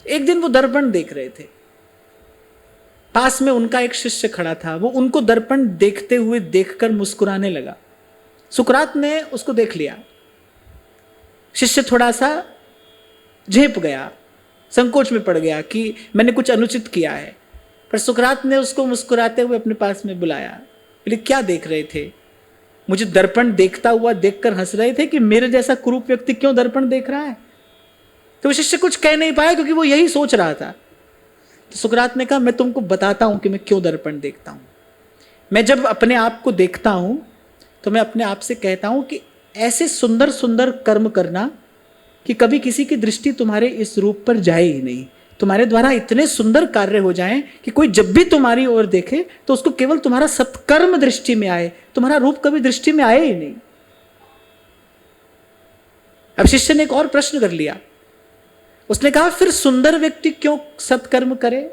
एक दिन वो दर्पण देख रहे थे, पास में उनका एक शिष्य खड़ा था, वो उनको दर्पण देखते हुए देखकर मुस्कुराने लगा। सुकरात ने उसको देख लिया, शिष्य थोड़ा सा झेप गया, संकोच में पड़ गया कि मैंने कुछ अनुचित किया है, पर सुकरात ने उसको मुस्कुराते हुए अपने पास में बुलाया। बोले क्या देख रहे थे? मुझे दर्पण देखता हुआ देखकर हंस रहे थे कि मेरे जैसा कुरूप व्यक्ति क्यों दर्पण देख रहा है? तो वो शिष्य कुछ कह नहीं पाया, क्योंकि वो यही सोच रहा था। तो सुकरात ने कहा, मैं तुमको बताता हूं कि मैं क्यों दर्पण देखता हूं। मैं जब अपने आप को देखता हूं तो मैं अपने आप से कहता हूं कि ऐसे सुंदर सुंदर कर्म करना कि कभी किसी की दृष्टि तुम्हारे इस रूप पर जाए ही नहीं। तुम्हारे द्वारा इतने सुंदर कार्य हो जाएं कि कोई जब भी तुम्हारी ओर देखे तो उसको केवल तुम्हारा सत्कर्म दृष्टि में आए, तुम्हारा रूप कभी दृष्टि में आए ही नहीं। अब शिष्य ने एक और प्रश्न कर लिया। उसने कहा, फिर सुंदर व्यक्ति क्यों सत्कर्म करे?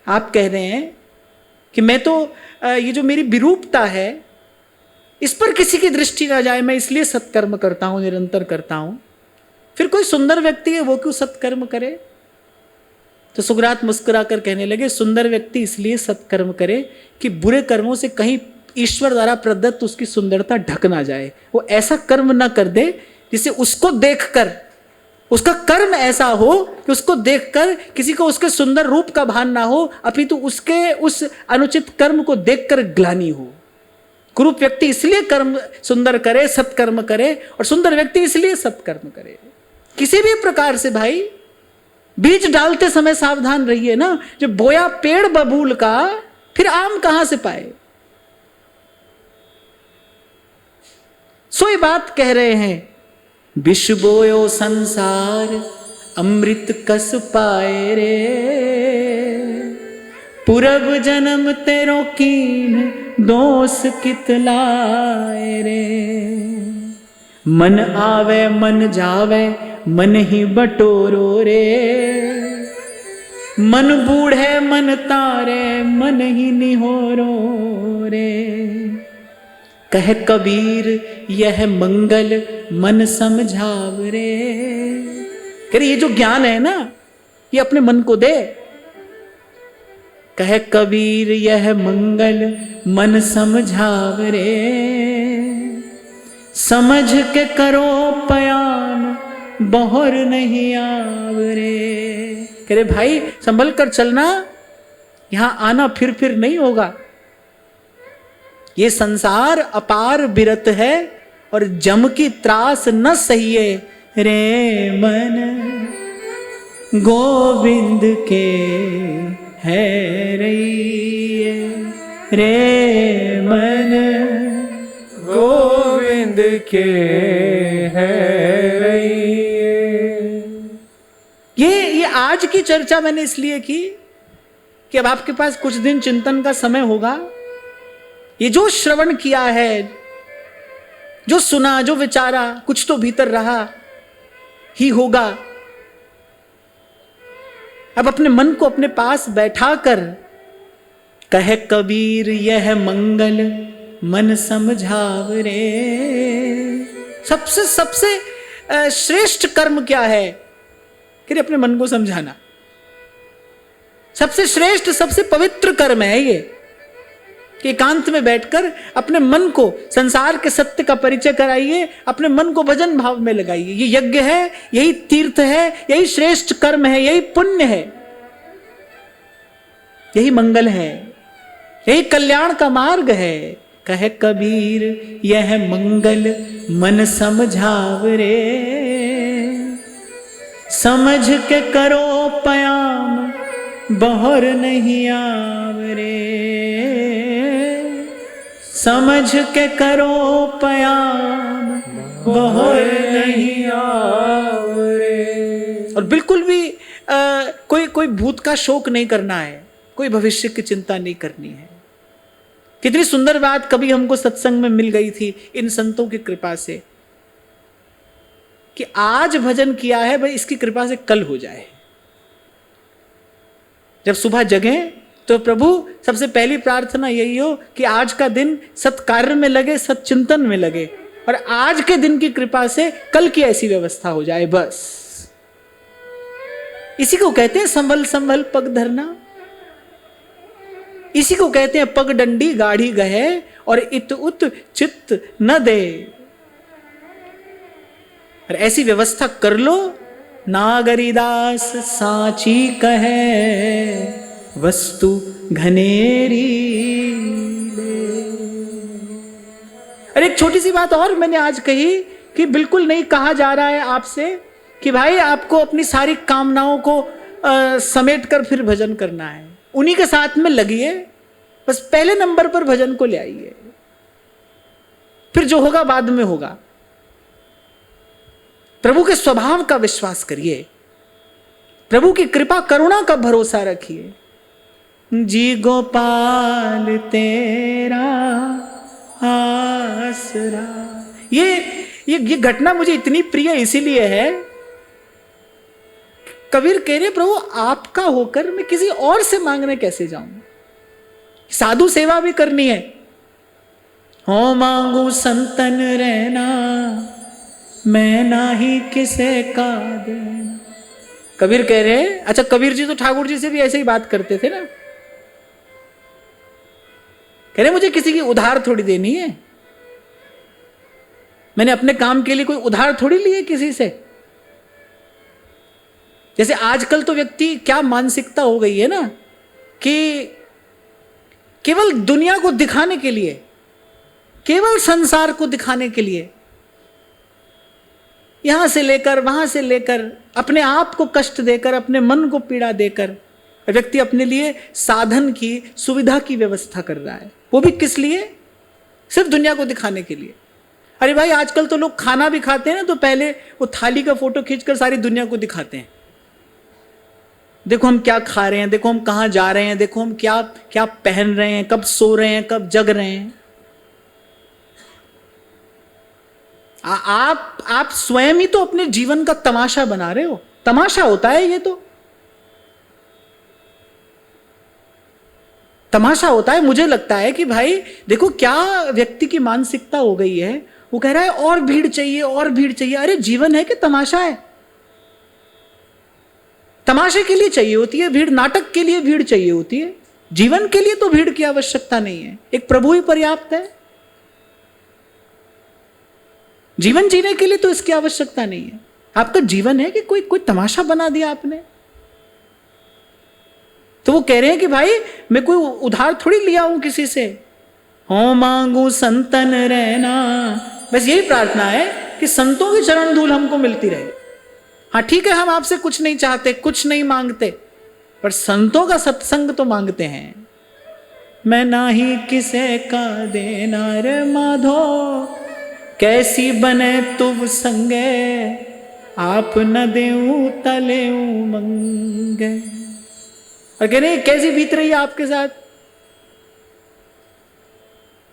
आप कह रहे हैं कि मैं तो ये जो मेरी विरूपता है इस पर किसी की दृष्टि ना जाए, मैं इसलिए सत्कर्म करता हूं, निरंतर करता हूं। फिर कोई सुंदर व्यक्ति है वो क्यों सत्कर्म करे? तो सुकरात मुस्कुरा कर कहने लगे, सुंदर व्यक्ति इसलिए सत्कर्म करे कि बुरे कर्मों से कहीं ईश्वर द्वारा प्रदत्त उसकी सुंदरता ढक ना जाए। वो ऐसा कर्म ना कर दे जिससे उसको देखकर, उसका कर्म ऐसा हो कि उसको देखकर किसी को उसके सुंदर रूप का भान ना हो, अपितु उसके उस अनुचित कर्म को देखकर ग्लानि हो। कुरूप व्यक्ति इसलिए कर्म सुंदर करे, सत्कर्म करे, और सुंदर व्यक्ति इसलिए सत्कर्म करे। किसी भी प्रकार से भाई बीज डालते समय सावधान रहिए ना। जब बोया पेड़ बबूल का, फिर आम कहां से पाए? सोई बात कह रहे हैं, विष बोयो संसार अमृत कस पाए रे, पूरब जन्म तेरो कीन दोष कितलाए रे। मन आवे मन जावे मन ही बटोरो रे, मन बूढ़े मन तारे मन ही निहोरो रे। कह कबीर यह मंगल मन समझाव रे। कह रहे ये जो ज्ञान है ना, ये अपने मन को दे। कह कबीर यह मंगल मन समझाव रे, समझ के करो पयान बहर नहीं आव रे। कह रहे भाई संभल कर चलना, यहां आना फिर नहीं होगा। ये संसार अपार बिरत है और जम की त्रास न सहिए रे। मन गोविंद के है रही रे, मन गोविंद के है रही। ये आज की चर्चा मैंने इसलिए की कि अब आपके पास कुछ दिन चिंतन का समय होगा। ये जो श्रवण किया है, जो सुना, जो विचारा, कुछ तो भीतर रहा ही होगा। अब अपने मन को अपने पास बैठाकर कह कबीर यह मंगल मन समझाव रे। सबसे श्रेष्ठ कर्म क्या है? कि अपने मन को समझाना सबसे श्रेष्ठ, सबसे पवित्र कर्म है ये, कि एकांत में बैठकर अपने मन को संसार के सत्य का परिचय कराइए, अपने मन को भजन भाव में लगाइए। ये यज्ञ है, यही तीर्थ है, यही श्रेष्ठ कर्म है, यही पुण्य है, यही मंगल है, यही कल्याण का मार्ग है। कहे कबीर यह मंगल मन समझाव रे, समझ के करो पयाम बहर नहीं आव रे। समझ के करो पयाम बहर नहीं आव रे। और बिल्कुल भी कोई भूत का शोक नहीं करना है, कोई भविष्य की चिंता नहीं करनी है। कितनी सुंदर बात कभी हमको सत्संग में मिल गई थी इन संतों की कृपा से, कि आज भजन किया है भाई, इसकी कृपा से कल हो जाए। जब सुबह जगें तो प्रभु सबसे पहली प्रार्थना यही हो कि आज का दिन सत्कार्य में लगे, सत्चिंतन में लगे, और आज के दिन की कृपा से कल की ऐसी व्यवस्था हो जाए। बस इसी को कहते हैं संभल संभल पग धरना, इसी को कहते हैं पग डंडी गाढ़ी गहे और इत उत चित्त न दे। और ऐसी व्यवस्था कर लो, नागरीदास साची कहे वस्तु घनेरी ले। और एक छोटी सी बात और मैंने आज कही कि बिल्कुल नहीं कहा जा रहा है आपसे कि भाई आपको अपनी सारी कामनाओं को समेट कर फिर भजन करना है। उन्हीं के साथ में लगिए, बस पहले नंबर पर भजन को ले आइए। फिर जो होगा बाद में होगा। प्रभु के स्वभाव का विश्वास करिए, प्रभु की कृपा करुणा का भरोसा रखिए। जी गोपाल तेरा आसरा। ये घटना मुझे इतनी प्रिय इसीलिए है, कबीर कह रहे प्रभु आपका होकर मैं किसी और से मांगने कैसे जाऊं। साधु सेवा भी करनी है। हो मांगू संतन रहना, मैं नाही किसे का देना। कबीर कह रहे हैं, अच्छा कबीर जी तो ठाकुर जी से भी ऐसे ही बात करते थे ना। कह रहे मुझे किसी की उधार थोड़ी देनी है, मैंने अपने काम के लिए कोई उधार थोड़ी ली है किसी से। जैसे आजकल तो व्यक्ति क्या मानसिकता हो गई है ना कि केवल दुनिया को दिखाने के लिए, केवल संसार को दिखाने के लिए यहां से लेकर वहां से लेकर अपने आप को कष्ट देकर, अपने मन को पीड़ा देकर व्यक्ति अपने लिए साधन की, सुविधा की व्यवस्था कर रहा है। वो भी किस लिए? सिर्फ दुनिया को दिखाने के लिए। अरे भाई आजकल तो लोग खाना भी खाते हैं ना, तो पहले वो थाली का फोटो खींचकर सारी दुनिया को दिखाते हैं। देखो हम क्या खा रहे हैं, देखो हम कहां जा रहे हैं, देखो हम क्या क्या पहन रहे हैं, कब सो रहे हैं, कब जग रहे हैं। आप स्वयं ही तो अपने जीवन का तमाशा बना रहे हो। तमाशा होता है ये, तो तमाशा होता है। मुझे लगता है कि भाई देखो क्या व्यक्ति की मानसिकता हो गई है। वो कह रहा है और भीड़ चाहिए, और भीड़ चाहिए। अरे जीवन है कि तमाशा है? तमाशे के लिए चाहिए होती है भीड़, नाटक के लिए भीड़ चाहिए होती है। जीवन के लिए तो भीड़ की आवश्यकता नहीं है, एक प्रभु ही पर्याप्त है। जीवन जीने के लिए तो इसकी आवश्यकता नहीं है। आपका जीवन है कि कोई तमाशा बना दिया आपने। तो वो कह रहे हैं कि भाई मैं कोई उधार थोड़ी लिया हूं किसी से। हो मांगू संतन रहना, बस यही प्रार्थना है कि संतों की चरण धूल हमको मिलती रहे। हाँ ठीक है, हम आपसे कुछ नहीं चाहते, कुछ नहीं मांगते, पर संतों का सत्संग तो मांगते हैं। मैं नाही किसे का देना रे माधो, कैसी बने तुम संगे, आप न देऊं तलेऊं मंगे। और कह रहे कैसी बीत रही है आपके साथ,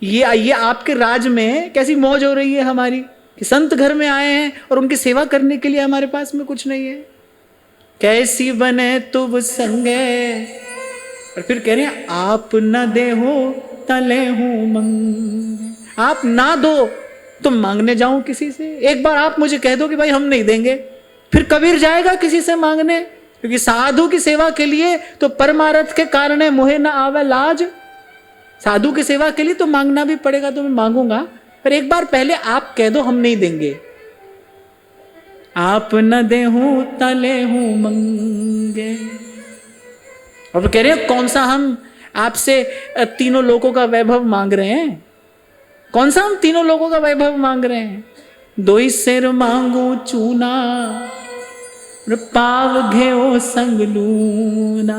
ये आपके राज में कैसी मौज हो रही है हमारी कि संत घर में आए हैं और उनकी सेवा करने के लिए हमारे पास में कुछ नहीं है। कैसी बने तुम संगे, और फिर कह रहे हैं आप न दे हो तले हूं मंगे। आप ना दो तो मांगने जाऊं किसी से। एक बार आप मुझे कह दो कि भाई हम नहीं देंगे, फिर कबीर जाएगा किसी से मांगने? क्योंकि साधु की सेवा के लिए तो परमार्थ के कारण मोहे न आवे लाज। साधु की सेवा के लिए तो मांगना भी पड़ेगा, तो मैं मांगूंगा, पर एक बार पहले आप कह दो हम नहीं देंगे। आप न दे हूं तले हूं मंगे। और कह रहे हैं कौन सा हम आपसे तीनों लोगों का वैभव मांग रहे हैं? कौन सा हम तीनों लोगों का वैभव मांग रहे हैं? दो ही सिर मांगू चूना, पाव घेओ संग लूना।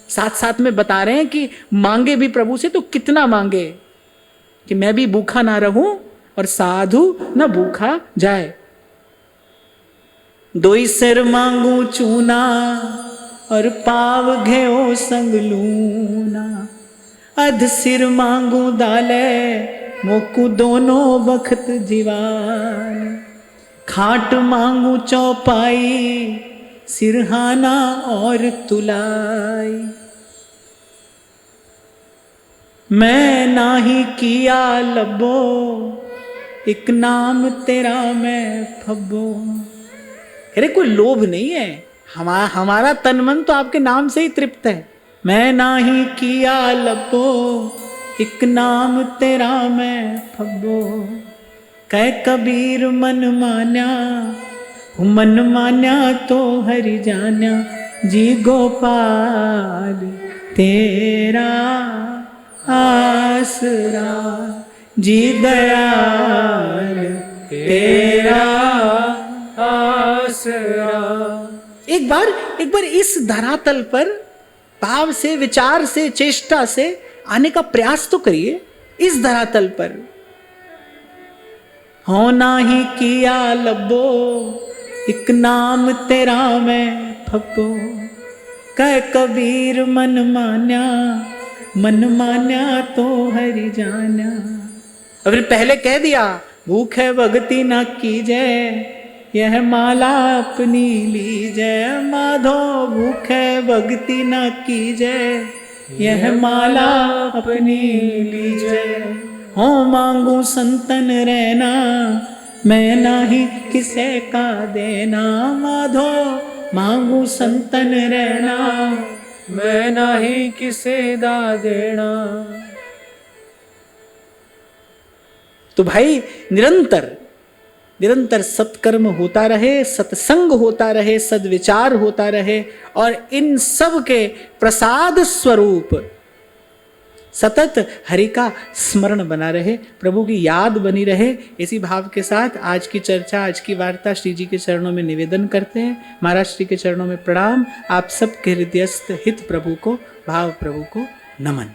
साथ साथ में बता रहे हैं कि मांगे भी प्रभु से तो कितना मांगे कि मैं भी भूखा ना रहूं और साधु ना भूखा जाए। दो ही सिर मांगू चूना और पाव घेओ संग लूना। अध सिर मांगू दाले, मोकू दोनों वक्त जीवान। खाट मांगू चौपाई, सिरहाना और तुलाई। मैं नाही किया लबो, एक नाम तेरा मैं फबो। अरे कोई लोभ नहीं है, हमारा तन मन तो आपके नाम से ही तृप्त है। मैं नाही किया लबो, एक नाम तेरा मैं फबो। कह कबीर मन मान्या, मन मान्या तो हरि जान्या। जी गोपाल तेरा आसरा, जी दयाल तेरा आसरा। एक बार इस धरातल पर भाव से, विचार से, चेष्टा से आने का प्रयास तो करिए। इस धरातल पर हो नाही किया लबो, एक नाम तेरा मैं फपो। कह कबीर मन मान्या तो हरि जाना। अभी पहले कह दिया भूखे भगति न कीजे, यह माला अपनी लीजे। माधो भूखे भक्ति न कीजे, यह माला अपनी लीजे। हो मांगू संतन रहना, मैं नाही किसे का देना। माधो मांगू संतन रहना, मैं नाही किसे दा देना। तो भाई निरंतर सत्कर्म होता रहे, सत्संग होता रहे, सद्विचार होता रहे, और इन सब के प्रसाद स्वरूप सतत हरि का स्मरण बना रहे, प्रभु की याद बनी रहे। इसी भाव के साथ आज की चर्चा, आज की वार्ता श्री जी के चरणों में निवेदन करते हैं। महाराज श्री के चरणों में प्रणाम। आप सबके हृदयस्थ हित प्रभु को, भाव प्रभु को नमन।